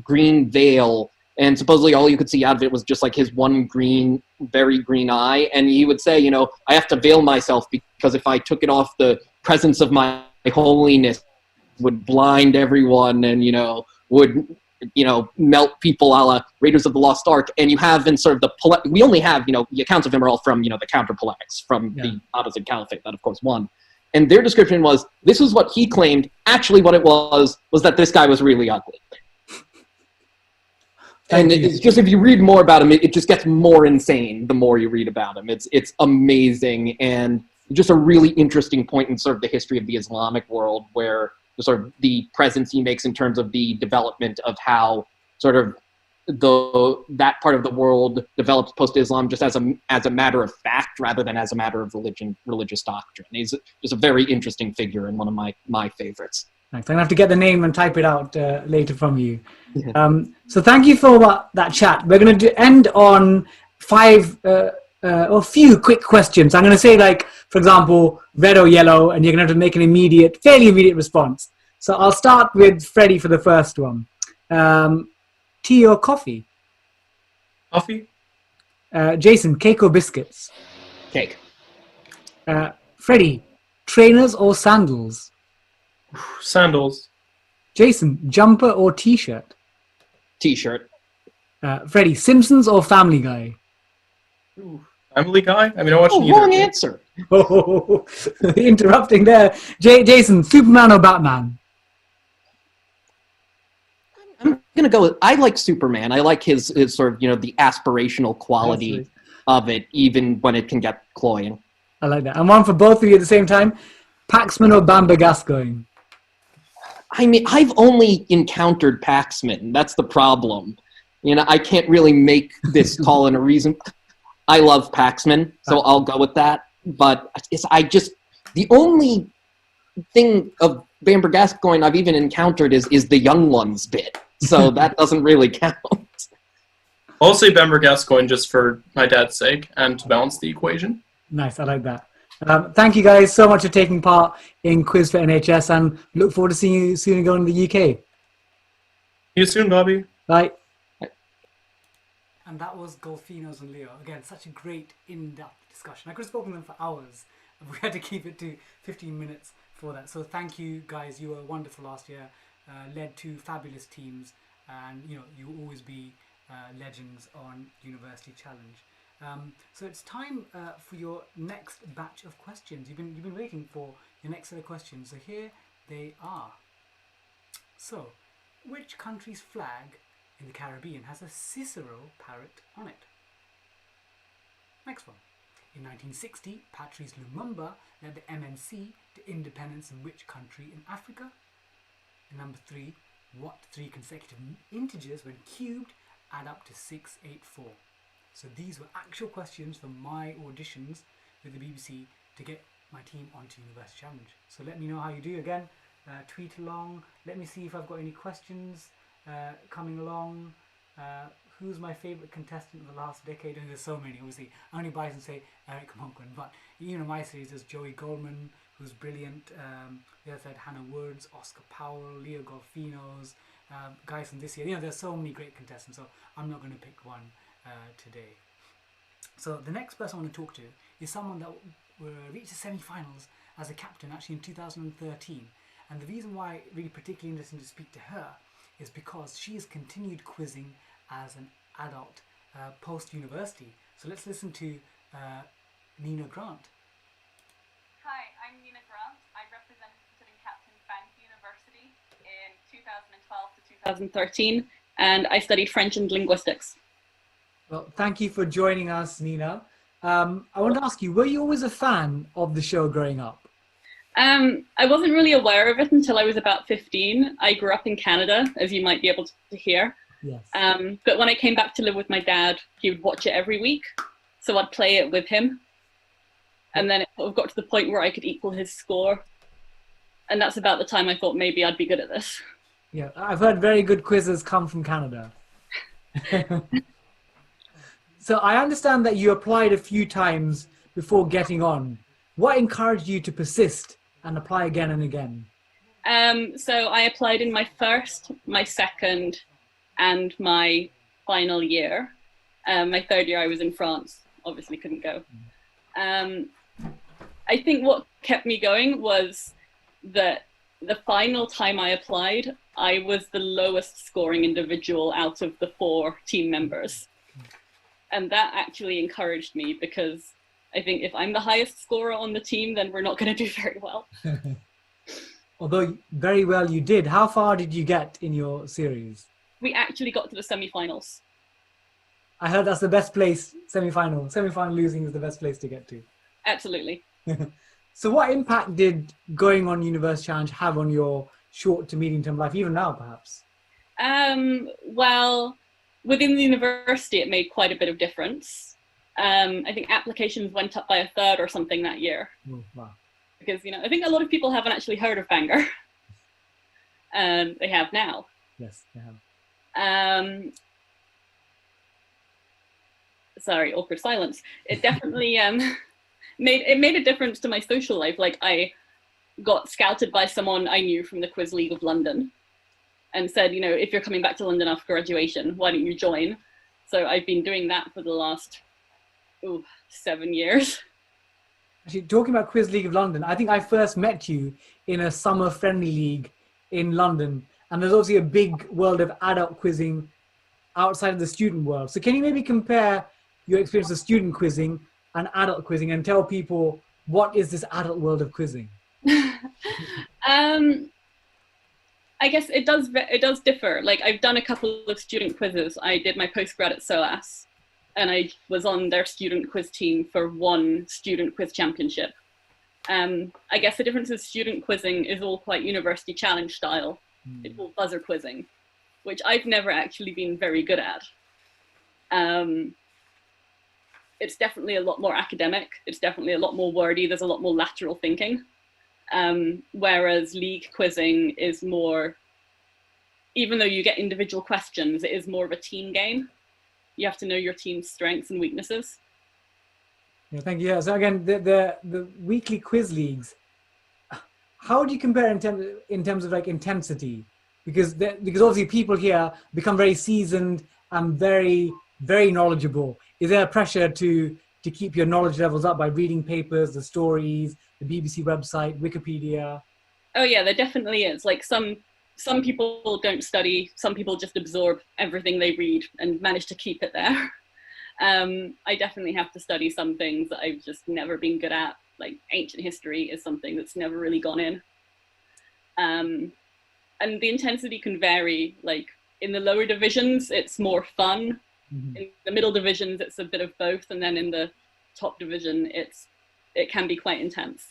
green veil, and supposedly all you could see out of it was just like his one very green eye. And he would say, you know, I have to veil myself because if I took it off, the presence of my holiness would blind everyone and, you know, would, you know, melt people a la Raiders of the Lost Ark. And you have in sort of we only have, you know, the accounts of him are all from, you know, the counter polemics from the Abbasid Caliphate that of course won. And their description was, this was what he claimed. Actually what it was that this guy was really ugly. And it's just, if you read more about him, it just gets more insane the more you read about him. It's amazing, and just a really interesting point in sort of the history of the Islamic world, where sort of the presence he makes in terms of the development of how sort of that part of the world develops post-Islam just as a matter of fact rather than as a matter of religious doctrine. He's just a very interesting figure and one of my favorites. Thanks. I'm going to have to get the name and type it out later from you. Yeah. So thank you for that chat. We're going to end on a few quick questions. I'm going to say, like, for example, red or yellow, and you're going to have to make an fairly immediate response. So I'll start with Freddie for the first one. Tea or coffee? Coffee. Jason, cake or biscuits? Cake. Freddie, trainers or sandals? Sandals. Jason, jumper or t-shirt? T-shirt. Freddie, Simpsons or Family Guy? Ooh, Family Guy? I mean, I watch neither. Wrong answer. Oh, interrupting there. Jason, Superman or Batman? I'm gonna go with, I like Superman. I like his sort of, you know, the aspirational quality of it, even when it can get cloying. I like that. And one for both of you at the same time. Paxman or Bamba Gascoigne? I mean, I've only encountered Paxman. That's the problem. You know, I can't really make this call in a reason. I love Paxman, so I'll go with that. But the only thing of Bamber Gascoigne I've even encountered is the young ones bit, so that doesn't really count. I'll say Bamber Gascoigne just for my dad's sake and to balance the equation. Nice, I like that. Thank you guys so much for taking part in Quiz for NHS, and look forward to seeing you soon again in the UK. See you soon, Bobby. Bye. And that was Golfinos and Leo. Again, such a great in-depth discussion. I could have spoken to them for hours, and we had to keep it to 15 minutes for that. So thank you guys. You were wonderful last year. Led two fabulous teams, and you know you will always be legends on University Challenge. So it's time for your next batch of questions. You've been waiting for your next set of questions. So here they are. So, which country's flag in the Caribbean has a Cicero parrot on it? Next one. In 1960, Patrice Lumumba led the MNC to independence in which country in Africa? And number 3, what 3 consecutive integers when cubed add up to 684? So these were actual questions from my auditions with the BBC to get my team onto University Challenge. So let me know how you do. Again, tweet along. Let me see if I've got any questions coming along. Who's my favourite contestant of the last decade? And there's so many, obviously. I only bias and say Eric Monkman, but even in my series there's Joey Goldman, who's brilliant. The other side, Hannah Woods, Oscar Powell, Leo Golfinos, guys from this year. You know, there's so many great contestants, so I'm not going to pick one today. So the next person I want to talk to is someone that reached the semi-finals as a captain actually in 2013. And the reason why it's really particularly interesting to speak to her is because she has continued quizzing as an adult post-university. So let's listen to Nina Grant. Hi, I'm Nina Grant. I represented and captained Bank University in 2012 to 2013, and I studied French and linguistics. Well, thank you for joining us, Nina. I want to ask you, were you always a fan of the show growing up? I wasn't really aware of it until I was about 15. I grew up in Canada, as you might be able to hear. Yes. But when I came back to live with my dad, he would watch it every week. So I'd play it with him. And then it sort of got to the point where I could equal his score. And that's about the time I thought maybe I'd be good at this. Yeah, I've heard very good quizzes come from Canada. So I understand that you applied a few times before getting on. What encouraged you to persist and apply again and again? So I applied in my first, my second, and my final year. My third year I was in France, obviously couldn't go. I think what kept me going was that the final time I applied, I was the lowest scoring individual out of the 4 team members. And that actually encouraged me, because I think if I'm the highest scorer on the team, then we're not going to do very well. Although very well you did. How far did you get in your series? We actually got to the semi-finals. I heard that's the best place, semi-final. Semi-final losing is the best place to get to. Absolutely. So what impact did going on University Challenge have on your short to medium term life, even now perhaps? Well, within the university it made quite a bit of difference. I think applications went up by 1/3 or something that year. Oh, wow. Because, you know, I think a lot of people haven't actually heard of Bangor. They have now. Yes, they have. Sorry, awkward silence. It definitely made a difference to my social life. Like, I got scouted by someone I knew from the Quiz League of London and said, you know, if you're coming back to London after graduation, why don't you join? So I've been doing that for the last 7 years. Actually, talking about Quiz League of London, I think I first met you in a summer friendly league in London. And there's obviously a big world of adult quizzing outside of the student world. So can you maybe compare your experience of student quizzing and adult quizzing and tell people what is this adult world of quizzing? I guess it does differ. Like, I've done a couple of student quizzes. I did my postgrad at SOAS, and I was on their student quiz team for 1 student quiz championship. I guess the difference is student quizzing is all quite University Challenge style. It's all buzzer quizzing, which I've never actually been very good at. It's definitely a lot more academic. It's definitely a lot more wordy. There's a lot more lateral thinking. Whereas league quizzing is more, even though you get individual questions, it is more of a team game. You have to know your team's strengths and weaknesses. Yeah, thank you. Yeah, so again, the weekly quiz leagues, how do you compare in terms of like intensity? Because obviously people here become very seasoned and very, very knowledgeable. Is there a pressure to keep your knowledge levels up by reading papers, the stories, the BBC website, Wikipedia? Oh yeah, there definitely is. Like some people don't study, some people just absorb everything they read and manage to keep it there. I definitely have to study some things that I've just never been good at. Like ancient history is something that's never really gone in. And the intensity can vary. Like in the lower divisions, it's more fun. Mm-hmm. In the middle divisions, it's a bit of both. And then in the top division, it can be quite intense.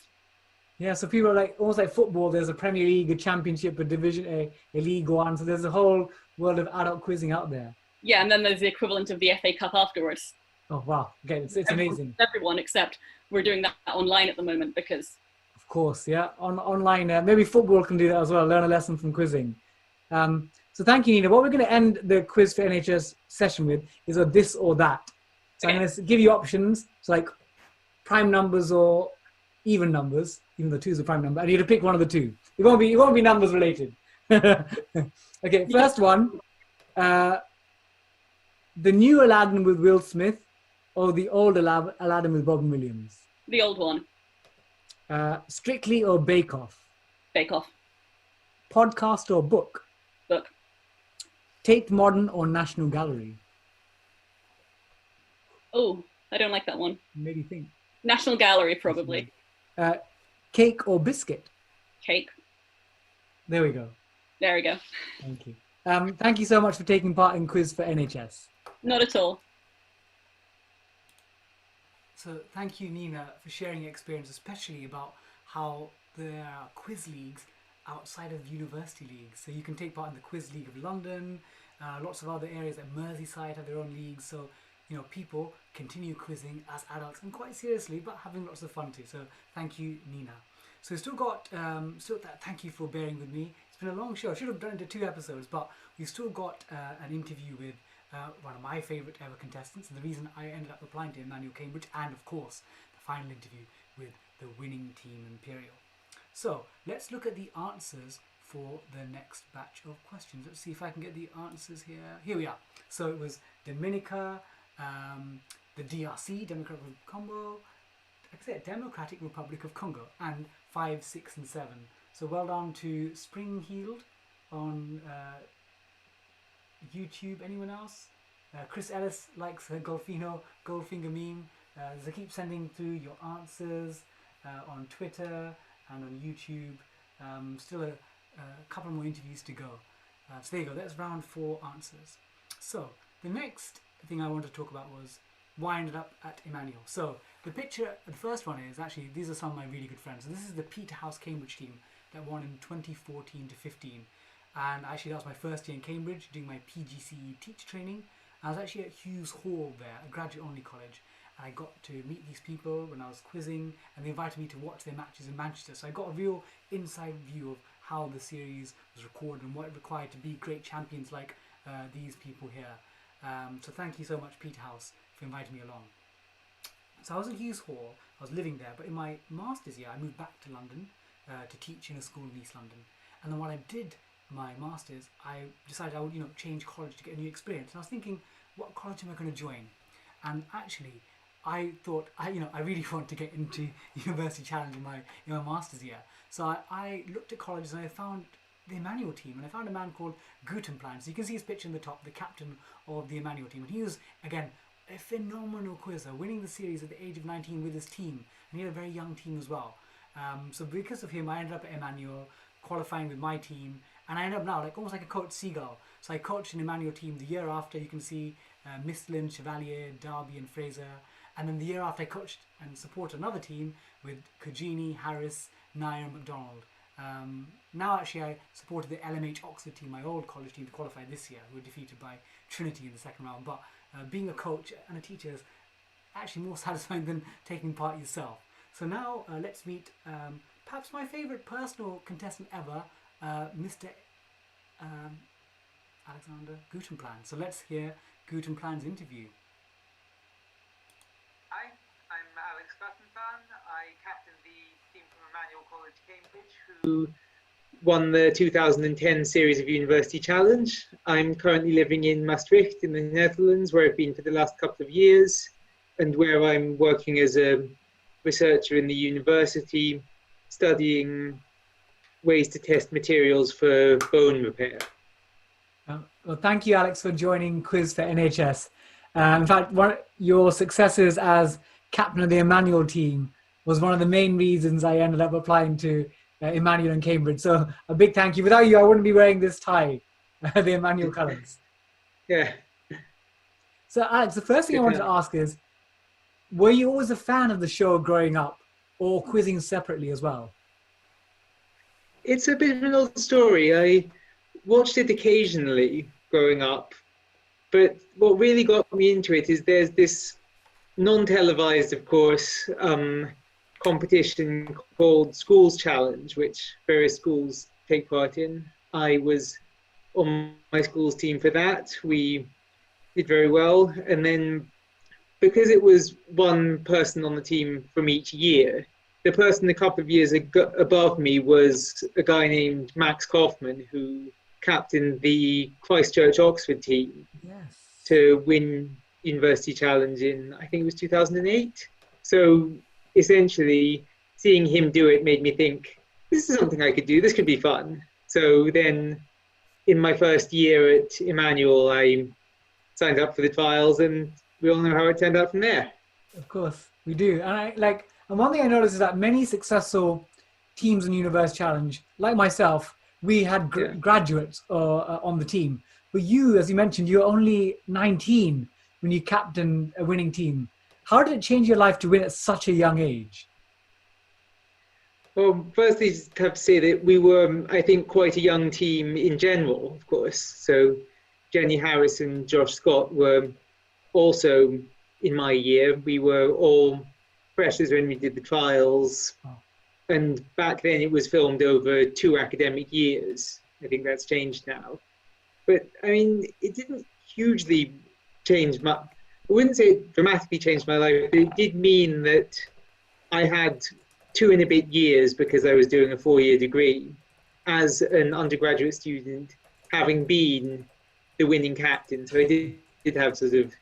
Yeah, so people are like, almost like football, there's a Premier League, a Championship, a Division A League One. So there's a whole world of adult quizzing out there. Yeah, and then there's the equivalent of the FA Cup afterwards. Oh, wow. Okay, it's amazing. Everyone, except we're doing that online at the moment because... Of course, yeah. Online, maybe football can do that as well, learn a lesson from quizzing. So thank you, Nina. What we're going to end the quiz for NHS session with is a this or that. So I'm going to give you options. So like prime numbers or even numbers, even though 2 is a prime number. And you have to pick one of the two. It won't be numbers related. Okay, first one. The new Aladdin with Will Smith or the old Aladdin with Robin Williams? The old one. Strictly or Bake Off? Bake Off. Podcast or book? Book. Tate Modern or National Gallery? Oh, I don't like that one. Maybe think. National Gallery, probably. Cake or biscuit? Cake. There we go. There we go. Thank you. Thank you so much for taking part in Quiz for NHS. Not at all. So thank you, Nina, for sharing your experience, especially about how there are quiz leagues outside of university leagues. So you can take part in the Quiz League of London, lots of other areas like Merseyside have their own leagues. So, you know, people continue quizzing as adults and quite seriously, but having lots of fun too. So thank you, Nina. So we've still got, thank you for bearing with me. It's been a long show. I should have done it into 2 episodes, but we've still got an interview with one of my favourite ever contestants, and the reason I ended up applying to Emmanuel Cambridge, and of course the final interview with the winning team Imperial. So let's look at the answers for the next batch of questions. Let's see if I can get the answers here. Here we are. So it was Dominica, the DRC, Democratic Republic of Congo, and 5, 6, and 7. So well done to Springheeled on YouTube. Anyone else? Chris Ellis likes her Goldfinger meme. So keep sending through your answers on Twitter and on YouTube. Still a couple more interviews to go. So there you go. That's round 4 answers. So the next thing I wanted to talk about was why I ended up at Emmanuel. So the first one is actually, these are some of my really good friends. So this is the Peterhouse Cambridge team that won in 2014 to 15. And actually that was my first year in Cambridge doing my PGCE teacher training. I was actually at Hughes Hall there, a graduate only college. And I got to meet these people when I was quizzing, and they invited me to watch their matches in Manchester. So I got a real inside view of how the series was recorded and what it required to be great champions like these people here. So thank you so much, Peterhouse, for inviting me along. So I was at Hughes Hall, I was living there, but in my master's year I moved back to London to teach in a school in East London. And then when I did my master's, I decided I would change college to get a new experience. And I was thinking, what college am I going to join? And actually, I thought, I really want to get into University Challenge in my master's year. So I looked at colleges and I found the Emmanuel team, and I found a man called Guttenplan. So you can see his picture in the top, the captain of the Emmanuel team. And he was, again, a phenomenal quizzer, winning the series at the age of 19 with his team. And he had a very young team as well. So because of him, I ended up at Emmanuel, qualifying with my team. And I ended up now almost like a coach Seagull. So I coached an Emmanuel team the year after. You can see Mistlin, Chevalier, Derby and Fraser. And then the year after I coached and supported another team with Kujini, Harris, Nair and McDonald. Now actually I supported the LMH Oxford team, my old college team, to qualify this year, who were defeated by Trinity in the second round. But being a coach and a teacher is actually more satisfying than taking part yourself. So now let's meet perhaps my favourite personal contestant ever, Mr. Alexander Guttenplan. So let's hear Guttenplan's interview. Hi, I'm Alex Guttenplan. I captained the team from Emmanuel College, Cambridge, who won the 2010 series of University Challenge. I'm currently living in Maastricht in the Netherlands, where I've been for the last couple of years, and where I'm working as a researcher in the university, studying ways to test materials for bone repair. Well, thank you, Alex, for joining Quiz for NHS. In fact, your successes as captain of the Emmanuel team was one of the main reasons I ended up applying to Emmanuel and Cambridge. So a big thank you. Without you, I wouldn't be wearing this tie, the Emmanuel colours. Yeah. So Alex, the first thing I wanted to ask is, were you always a fan of the show growing up, or quizzing separately as well? It's a bit of an old story. I watched it occasionally growing up, but what really got me into it is there's this non-televised, of course, competition called Schools Challenge, which various schools take part in. I was on my school's team for that. We did very well, and then because it was one person on the team from each year, the person a couple of years above me was a guy named Max Kaufman, who captained the Christchurch Oxford team to win University Challenge in, I think it was 2008. So essentially, seeing him do it made me think, this is something I could do, this could be fun. So then, in my first year at Emmanuel, I signed up for the trials, and we all know how it turned out from there. Of course, we do. And one thing I noticed is that many successful teams in University Challenge, like myself, we had graduates on the team. But you, as you mentioned, you're only 19 when you captained a winning team. How did it change your life to win at such a young age? Well, firstly, I have to say that we were, I think, quite a young team in general, of course. So Jenny Harris and Josh Scott were also in my year. We were all freshers when we did the trials. Oh. And back then it was filmed over 2 academic years. I think that's changed now. But, I mean, it didn't hugely change my... I wouldn't say it dramatically changed my life, but it did mean that I had 2 and a bit years, because I was doing a 4-year degree, as an undergraduate student, having been the winning captain. So I did have sort of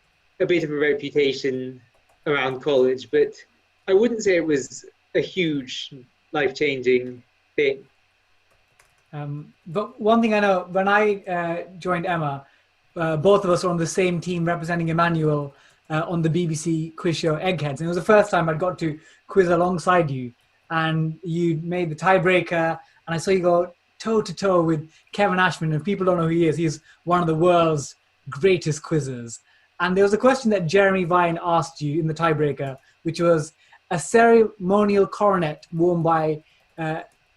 a bit of a reputation around college, but I wouldn't say it was a huge life-changing thing. But one thing I know, when I joined Emma, both of us were on the same team representing Emmanuel on the BBC quiz show Eggheads. And it was the first time I'd got to quiz alongside you. And you made the tiebreaker, and I saw you go toe-to-toe with Kevin Ashman. And people don't know who he is. He's one of the world's greatest quizzers. And there was a question that Jeremy Vine asked you in the tiebreaker, which was a ceremonial coronet worn by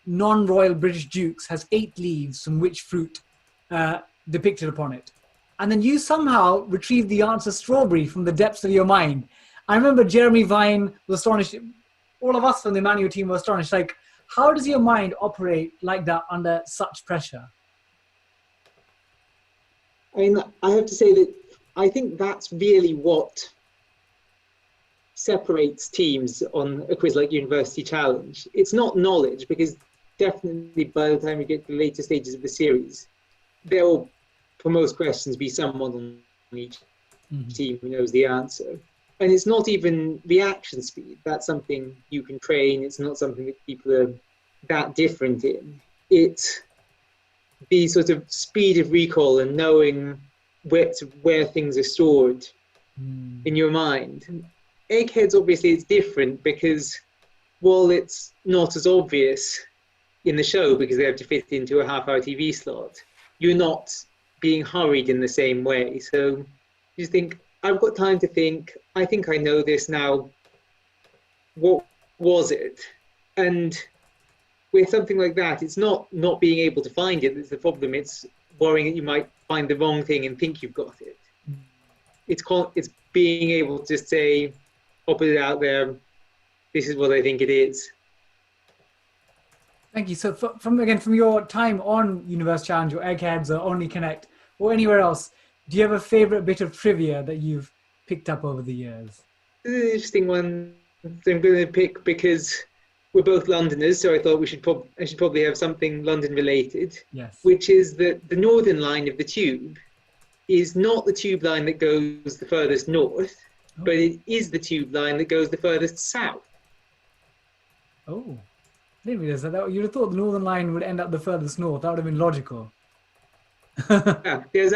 non-royal British dukes has 8 leaves from which fruit depicted upon it. And then you somehow retrieved the answer strawberry from the depths of your mind. I remember Jeremy Vine was astonished. All of us from the Emmanuel team were astonished. Like, how does your mind operate like that under such pressure? I mean, I have to say that I think that's really what separates teams on a quiz like University Challenge. It's not knowledge, because definitely by the time we get to the later stages of the series, there will, for most questions, be someone on each team who knows the answer. And it's not even reaction speed. That's something you can train. It's not something that people are that different in. It's the sort of speed of recall and knowing where things are stored in your mind. Eggheads, obviously, it's different, because while it's not as obvious in the show because they have to fit into a half-hour TV slot, you're not being hurried in the same way. So you just think, I've got time to think, I think I know this now, what was it? And with something like that, it's not being able to find it that's the problem, it's worrying that you might find the wrong thing and think you've got it. It's being able to say, I'll put it out there, this is what I think it is. Thank you. So from your time on Universe Challenge or Eggheads or Only Connect or anywhere else, do you have a favourite bit of trivia that you've picked up over the years? This is an interesting one that I'm going to pick because we're both Londoners, so I thought I should probably have something London related. Yes. Which is that the northern line of the tube is not the tube line that goes the furthest north, but it is the tube line that goes the furthest south. Oh, I didn't realise that. You'd have thought the northern line would end up the furthest north. That would have been logical. Yeah, there's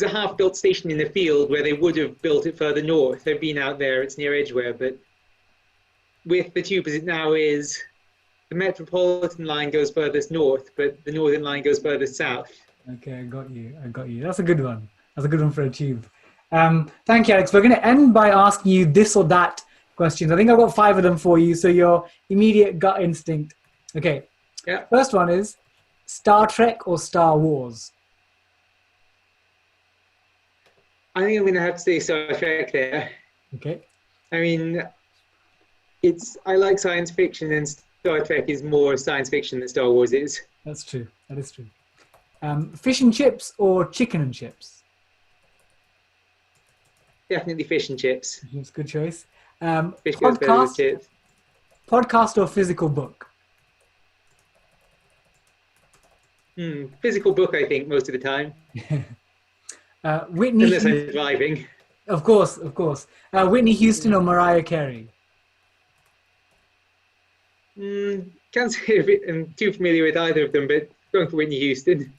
a half-built station in the field where they would have built it further north. I've been out there, it's near Edgware, but with the tube as it now is, the Metropolitan line goes furthest north, but the Northern line goes furthest south. Okay, I got you. That's a good one. That's a good one for a tube. Thank you, Alex. We're going to end by asking you this or that questions. I think I've got 5 of them for you, so your immediate gut instinct. Okay. Yeah. First one is Star Trek or Star Wars? I think I'm going to have to say Star Trek there. Okay. I mean, I like science fiction, and Star Trek is more science fiction than Star Wars is. That's true. That is true. Fish and chips or chicken and chips? Definitely fish and chips. That's a good choice. Fish goes better with chips. Podcast or physical book? Physical book, I think, most of the time. Whitney. Unless I'm driving. Of course. Whitney Houston or Mariah Carey? Can't say if I'm too familiar with either of them, but going for Whitney Houston.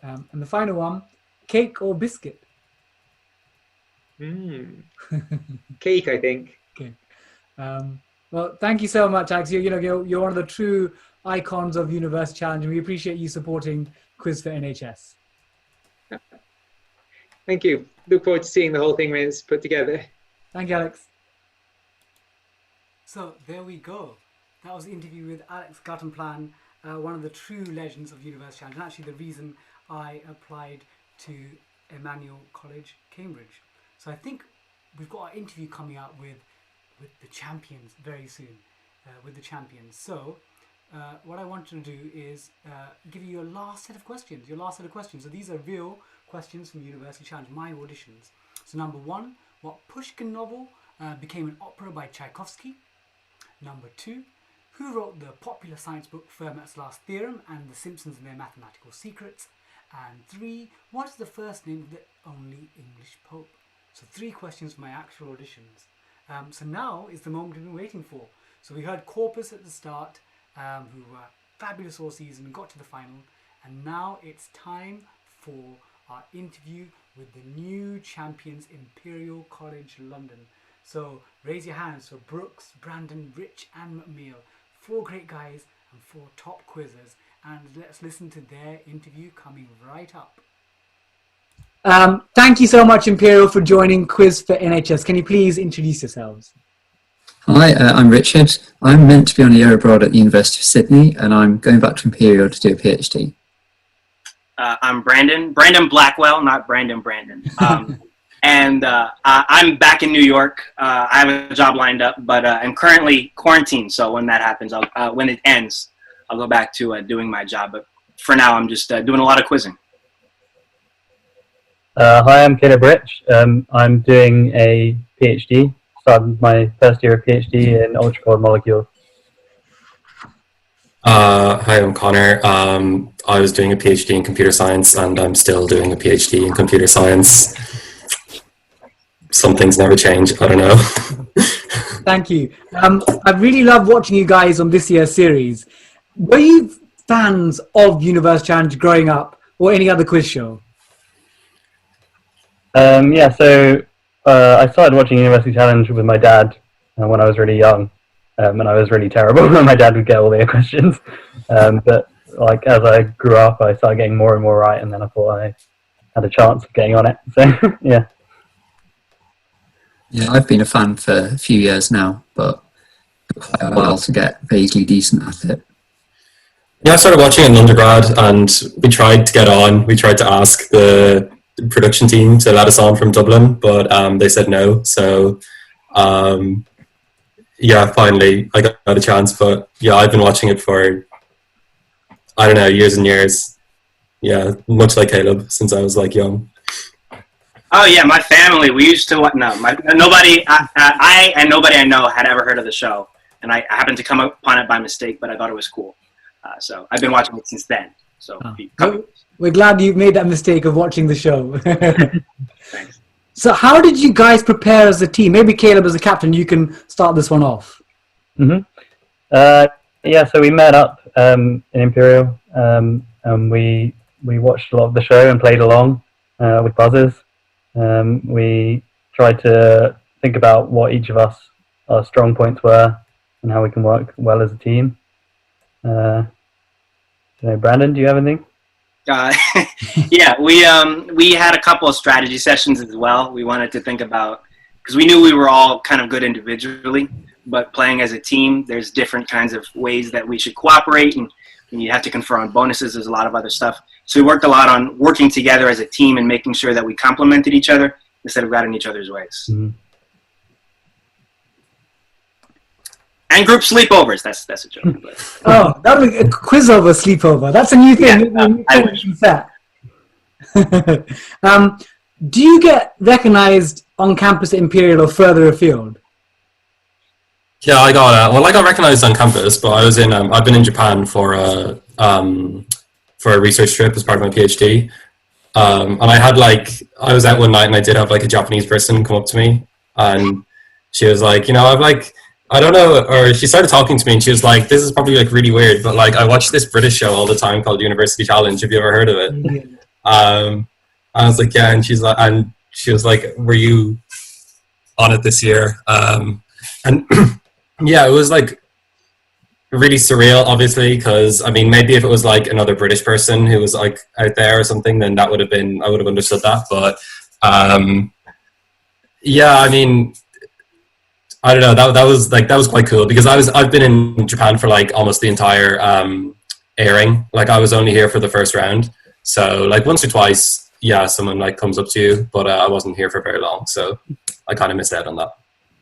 And the final one, cake or biscuit? Cake, I think. Okay. Well, thank you so much, Alex. You're one of the true icons of Universe Challenge, and we appreciate you supporting Quiz for NHS. Thank you. Look forward to seeing the whole thing when it's put together. Thank you, Alex. So there we go. That was the interview with Alex Guttenplan, one of the true legends of Universe Challenge, and actually the reason I applied to Emmanuel College, Cambridge. So I think we've got our interview coming up with the champions very soon, with the champions. So what I want to do is give you your last set of questions. So these are real questions from University Challenge, my auditions. So number 1, what Pushkin novel became an opera by Tchaikovsky? Number 2, who wrote the popular science book Fermat's Last Theorem and The Simpsons and Their Mathematical Secrets? And 3, what is the first name of the only English pope? So 3 questions for my actual auditions. So now is the moment we've been waiting for. So we heard Corpus at the start, who were fabulous all season, got to the final, and now it's time for our interview with the new champions, Imperial College London. So raise your hands for Brooks, Brandon, Rich and McNeil. 4 great guys and 4 top quizzers, and let's listen to their interview coming right up. Thank you so much, Imperial, for joining Quiz for NHS. Can you please introduce yourselves? Hi, I'm Richard. I'm meant to be on a year abroad at the University of Sydney, and I'm going back to Imperial to do a PhD. I'm Brandon Blackwell, not Brandon. And I'm back in New York. I have a job lined up, but I'm currently quarantined. So when that happens, when it ends, I'll go back to doing my job. But for now, I'm just doing a lot of quizzing. Hi, I'm Caleb Rich. I'm doing a PhD. Started my first year of PhD in ultra-cold molecules. Hi, I'm Connor. I was doing a PhD in computer science, and I'm still doing a PhD in computer science. Some things never change. I don't know. Thank you. I really love watching you guys on this year's series. Were you fans of Universe Challenge growing up, or any other quiz show? So I started watching University Challenge with my dad when I was really young, and I was really terrible when my dad would get all the questions. But like as I grew up, I started getting more and more right, and then I thought I had a chance of getting on it. So yeah. Yeah, I've been a fan for a few years now, but it took quite a while to get vaguely decent at it. Yeah, I started watching in undergrad, and we tried to get on. We tried to ask the production team to let us on from Dublin, but they said no. So yeah, finally I got a chance. But yeah, I've been watching it for, I don't know, years and years. Yeah, much like Caleb, since I was like young. Oh yeah, my family. We used to what? No, nobody. I and nobody I know had ever heard of the show, and I happened to come upon it by mistake, but I thought it was cool. So I've been watching it since then. So we're glad you made that mistake of watching the show. Thanks. So how did you guys prepare as a team? Maybe Caleb, as a captain, you can start this one off. Yeah, so we met up in Imperial, and we watched a lot of the show and played along with buzzers. We tried to think about what each of us our strong points were and how we can work well as a team. Brandon, do you have anything? Yeah, we had a couple of strategy sessions as well. We wanted to think about, because we knew we were all kind of good individually, but playing as a team, there's different kinds of ways that we should cooperate, and you have to confer on bonuses. There's a lot of other stuff. So we worked a lot on working together as a team and making sure that we complemented each other instead of got in each other's ways. Mm-hmm. And group sleepovers. That's a joke. But. Oh, that would be a quiz over sleepover. That's a new thing. Yeah, do you get recognized on campus at Imperial or further afield? Yeah, I got recognized on campus, but I was in. I've been in Japan for a research trip as part of my PhD, and I was out one night and I did have like a Japanese person come up to me, and she was like, I don't know, or she started talking to me and she was like, this is probably like really weird, but like I watch this British show all the time called University Challenge. Have you ever heard of it? I was like, yeah, and she was like, were you on it this year? And yeah, it was like really surreal, obviously, because I mean, maybe if it was like another British person who was like out there or something, then I would have understood that. But yeah, I mean, I don't know. That was quite cool because I've been in Japan for like almost the entire airing. Like I was only here for the first round, so like once or twice, yeah, someone like comes up to you, but I wasn't here for very long, so I kind of missed out on that.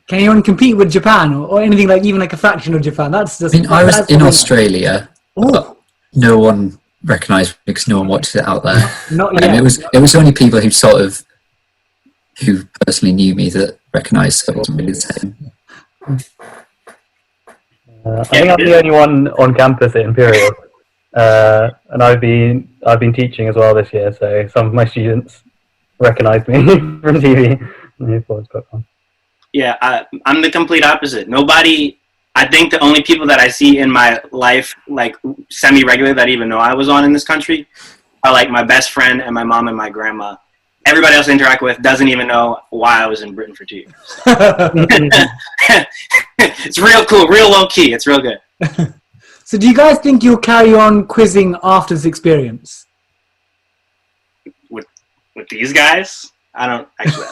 Can anyone compete with Japan or anything like even like a fraction of Japan? That's just. I mean, I was in Australia, but no one recognised me because no one watched it out there. Not yet. It was only people who personally knew me that recognised, so it wasn't really the same. I think I'm the only one on campus at Imperial, and I've been teaching as well this year, so some of my students recognise me from TV. Yeah, I'm the complete opposite. I think the only people that I see in my life, like semi-regular, that even know I was on in this country, are like my best friend and my mom and my grandma. Everybody else I interact with doesn't even know why I was in Britain for 2 years. So. It's real cool, real low key. It's real good. So do you guys think you'll carry on quizzing after this experience? With these guys? I don't actually.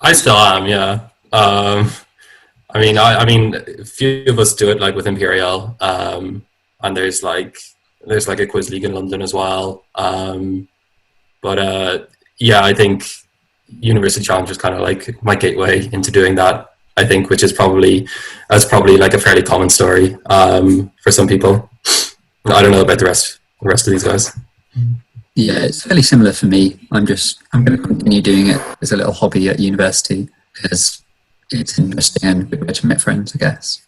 I still am, yeah. I mean, a few of us do it like with Imperial, and there's like a quiz league in London as well. But yeah, I think University Challenge was kind of like my gateway into doing that. I think, which is probably like a fairly common story for some people. I don't know about the rest of these guys. Yeah, it's fairly similar for me. I'm going to continue doing it as a little hobby at university because it's interesting and a good way to meet friends, I guess.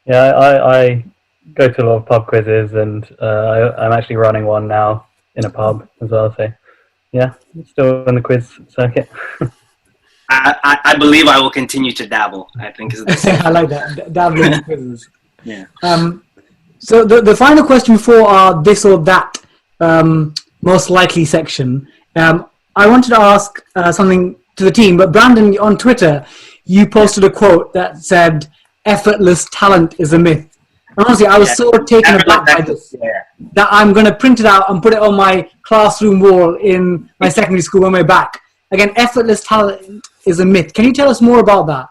Yeah, I go to a lot of pub quizzes, and I'm actually running one now in a pub as well. So, yeah, still in the quiz circuit. I believe I will continue to dabble. I think is the same. I like that, dabbling in quizzes. Yeah. So the final question for our this or that most likely section. I wanted to ask something to the team, but Brandon, on Twitter, you posted a quote that said, "Effortless talent is a myth." And honestly, I was so taken aback by this that I'm going to print it out and put it on my classroom wall in my secondary school when we're back. Again, effortless talent is a myth. Can you tell us more about that?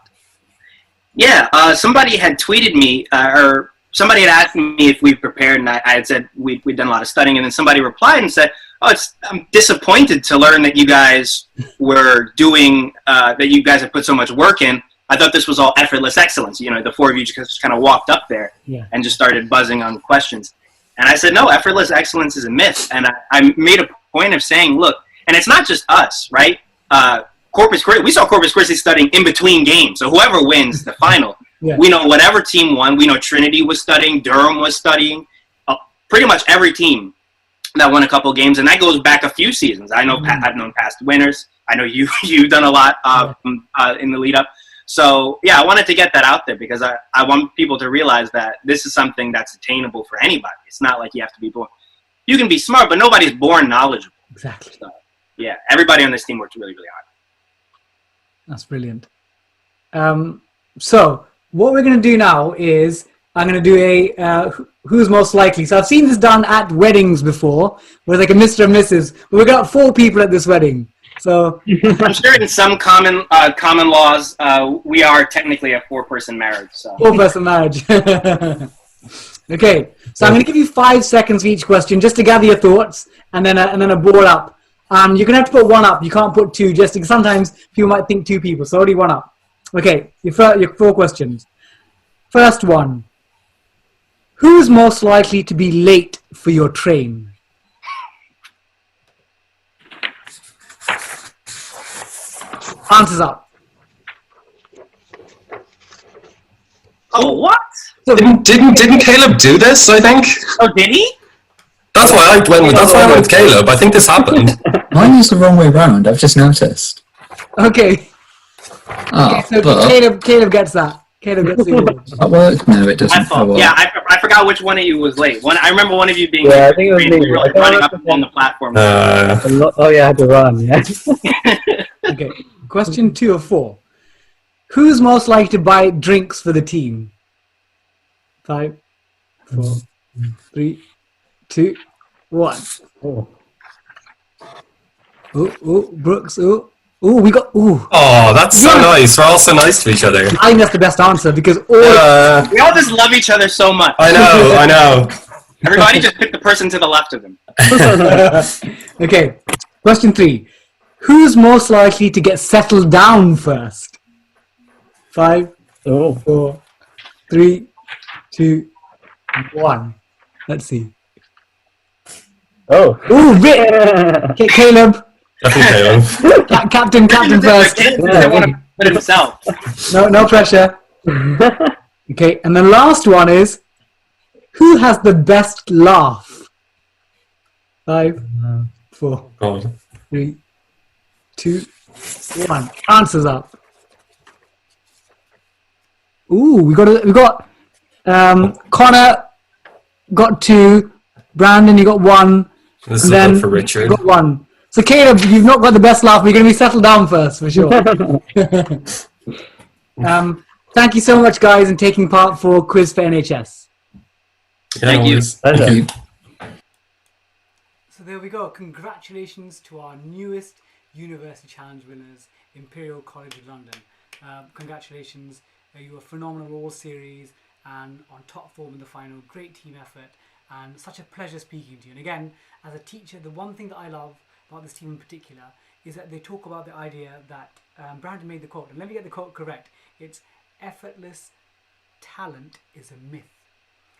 Yeah, somebody had tweeted me, or somebody had asked me if we prepared, and I had said we'd done a lot of studying, and then somebody replied and said, I'm disappointed to learn that you guys were doing, that you guys have put so much work in. I thought this was all effortless excellence. You know, the four of you just kind of walked up there and just started buzzing on questions. And I said, no, effortless excellence is a myth. And I made a point of saying, look, and it's not just us, right? We saw Corpus Christi studying in between games. So whoever wins the final, we know whatever team won. We know Trinity was studying, Durham was studying, pretty much every team that won a couple games. And that goes back a few seasons. I know I've known past winners. I know you've done a lot in the lead up. So, yeah, I wanted to get that out there because I want people to realize that this is something that's attainable for anybody. It's not like you have to be born. You can be smart, but nobody's born knowledgeable. Exactly. So, yeah, everybody on this team worked really, really hard. That's brilliant. So, what we're going to do now is I'm going to do a who's most likely. So, I've seen this done at weddings before, where it's like a Mr. and Mrs. But we've got 4 people at this wedding. So I'm sure in some common laws, we are technically a 4-person marriage. So 4-person marriage. Okay, so I'm going to give you 5 seconds for each question just to gather your thoughts, and then a ball up. You're going to have to put 1 up. You can't put 2, just because sometimes people might think 2 people. So only 1 up. Okay, your 4 questions. First one: who's most likely to be late for your train? Answers up. Oh, what? Didn't Caleb do this? I think. Oh, did he? That's why I went with. That's why I went with Caleb. I think this happened. Mine is the wrong way round. I've just noticed. Okay. Oh, Okay, so Caleb gets that. Caleb gets the award. That worked? No, it doesn't. Oh, well. Yeah, I forgot which one of you was late. I remember one of you being Yeah, late. I think it was me. Really running up on the platform. Oh yeah, I had to run. Yeah. Okay. Question 2 of 4. Who's most likely to buy drinks for the team? 5, 4, 3, 2, 1. Oh. Oh, Brooks. Oh, we got. Oh, that's so nice. We're all so nice to each other. I think that's the best answer because we all just love each other so much. I know. Everybody just pick the person to the left of them. Okay. Question 3. Who's most likely to get settled down first? 5, 4, 3, 2, 1. Let's see. Oh, Rick. Caleb. Captain first. They want to put himself. No pressure. Okay, and the last one is, who has the best laugh? 5, 4, 3, 2, 1. Answers up. We got Connor got 2, Brandon you got 1, This and is then good for Richard. you got 1. So Caleb, you've not got the best laugh. You're going to be settled down first for sure. Thank you so much, guys, in taking part for Quiz for NHS. Thank you. Thank you. So there we go. Congratulations to our newest University Challenge winners, Imperial College of London. Congratulations. You were phenomenal all series and on top form in the final. Great team effort and such a pleasure speaking to you. And again, as a teacher, the one thing that I love about this team in particular is that they talk about the idea that Brandon made the quote, and let me get the quote correct. It's effortless talent is a myth.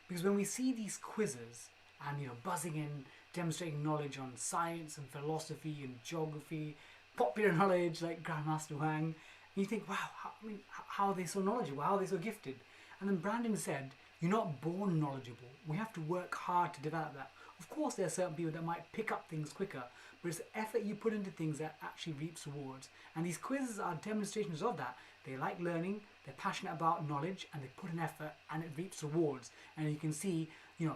Because when we see these quizzes and buzzing in, demonstrating knowledge on science and philosophy and geography, popular knowledge like Grandmaster Wang, and you think, wow, how are they so knowledgeable? How are they so gifted? And then Brandon said, you're not born knowledgeable. We have to work hard to develop that. Of course, there are certain people that might pick up things quicker, but it's the effort you put into things that actually reaps rewards. And these quizzes are demonstrations of that. They like learning, they're passionate about knowledge, and they put an effort and it reaps rewards. And you can see,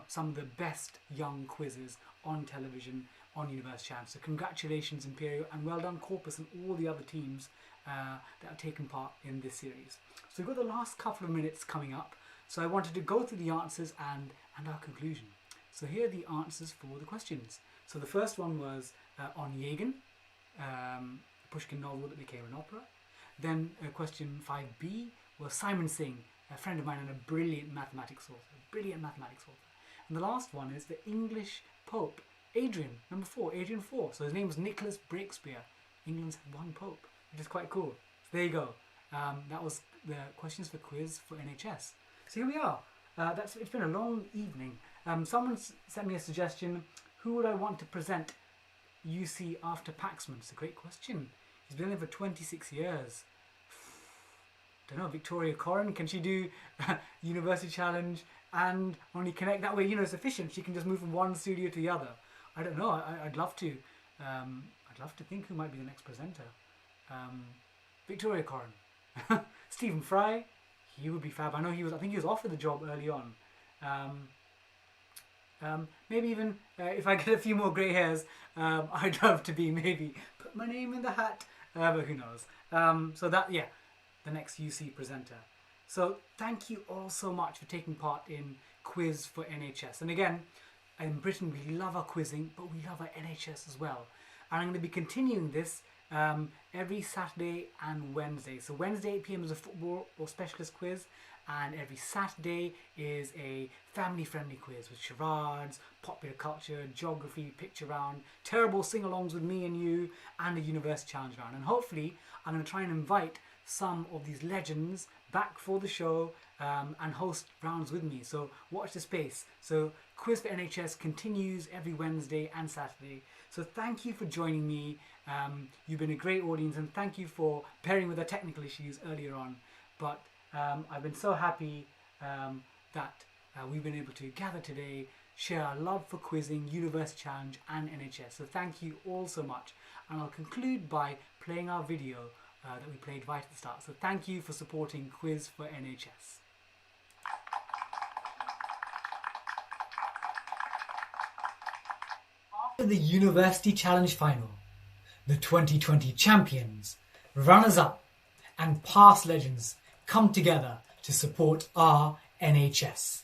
some of the best young quizzes on television, on University Challenge. So congratulations, Imperial, and well done, Corpus, and all the other teams that have taken part in this series. So we've got the last couple of minutes coming up. So I wanted to go through the answers and our conclusion. So here are the answers for the questions. So the first one was on Yegin, a Pushkin novel that became an opera. Then question 5B was Simon Singh, a friend of mine and a brilliant mathematics author. And the last one is the English Pope Adrian, number 4, Adrian 4. So his name was Nicholas Breakspear. England's had one pope, which is quite cool. So there you go. That was the questions for quiz for NHS. So here we are. It's been a long evening. Someone sent me a suggestion. Who would I want to present UC after Paxman? It's a great question. He's been there for 26 years. Don't know, Victoria Corrin, can she do University Challenge and only connect that way? You know, it's efficient. She can just move from one studio to the other. I don't know. I'd love to. I'd love to think who might be the next presenter. Victoria Corrin, Stephen Fry. He would be fab. I know he was. I think he was offered the job early on. Maybe even if I get a few more grey hairs, I'd love to be maybe put my name in the hat. But who knows? So that the next UC presenter. So thank you all so much for taking part in Quiz for NHS. And again, in Britain we love our quizzing, but we love our NHS as well. And I'm going to be continuing this every Saturday and Wednesday. So Wednesday 8 PM is a football or specialist quiz, and every Saturday is a family-friendly quiz with charades, popular culture, geography, picture round, terrible sing-alongs with me and you, and a university challenge round. And hopefully I'm going to try and invite some of these legends back for the show and host rounds with me. So watch the space. So Quiz for NHS continues every Wednesday and Saturday. So thank you for joining me. You've been a great audience, and thank you for bearing with the technical issues earlier on. But I've been so happy that we've been able to gather today, share our love for quizzing, University Challenge and NHS. So thank you all so much. And I'll conclude by playing our video that we played right at the start. So thank you for supporting Quiz for NHS. After the University Challenge final, the 2020 champions, runners-up and past legends come together to support our NHS.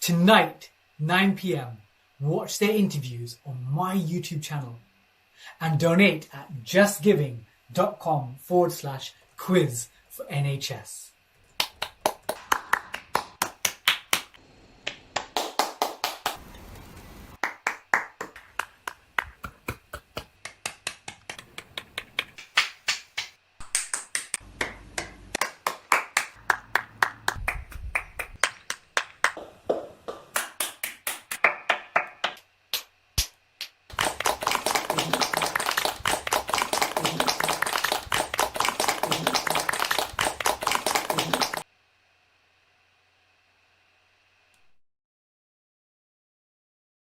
Tonight, 9 PM, watch their interviews on my YouTube channel and donate at justgiving.com/quiz for NHS.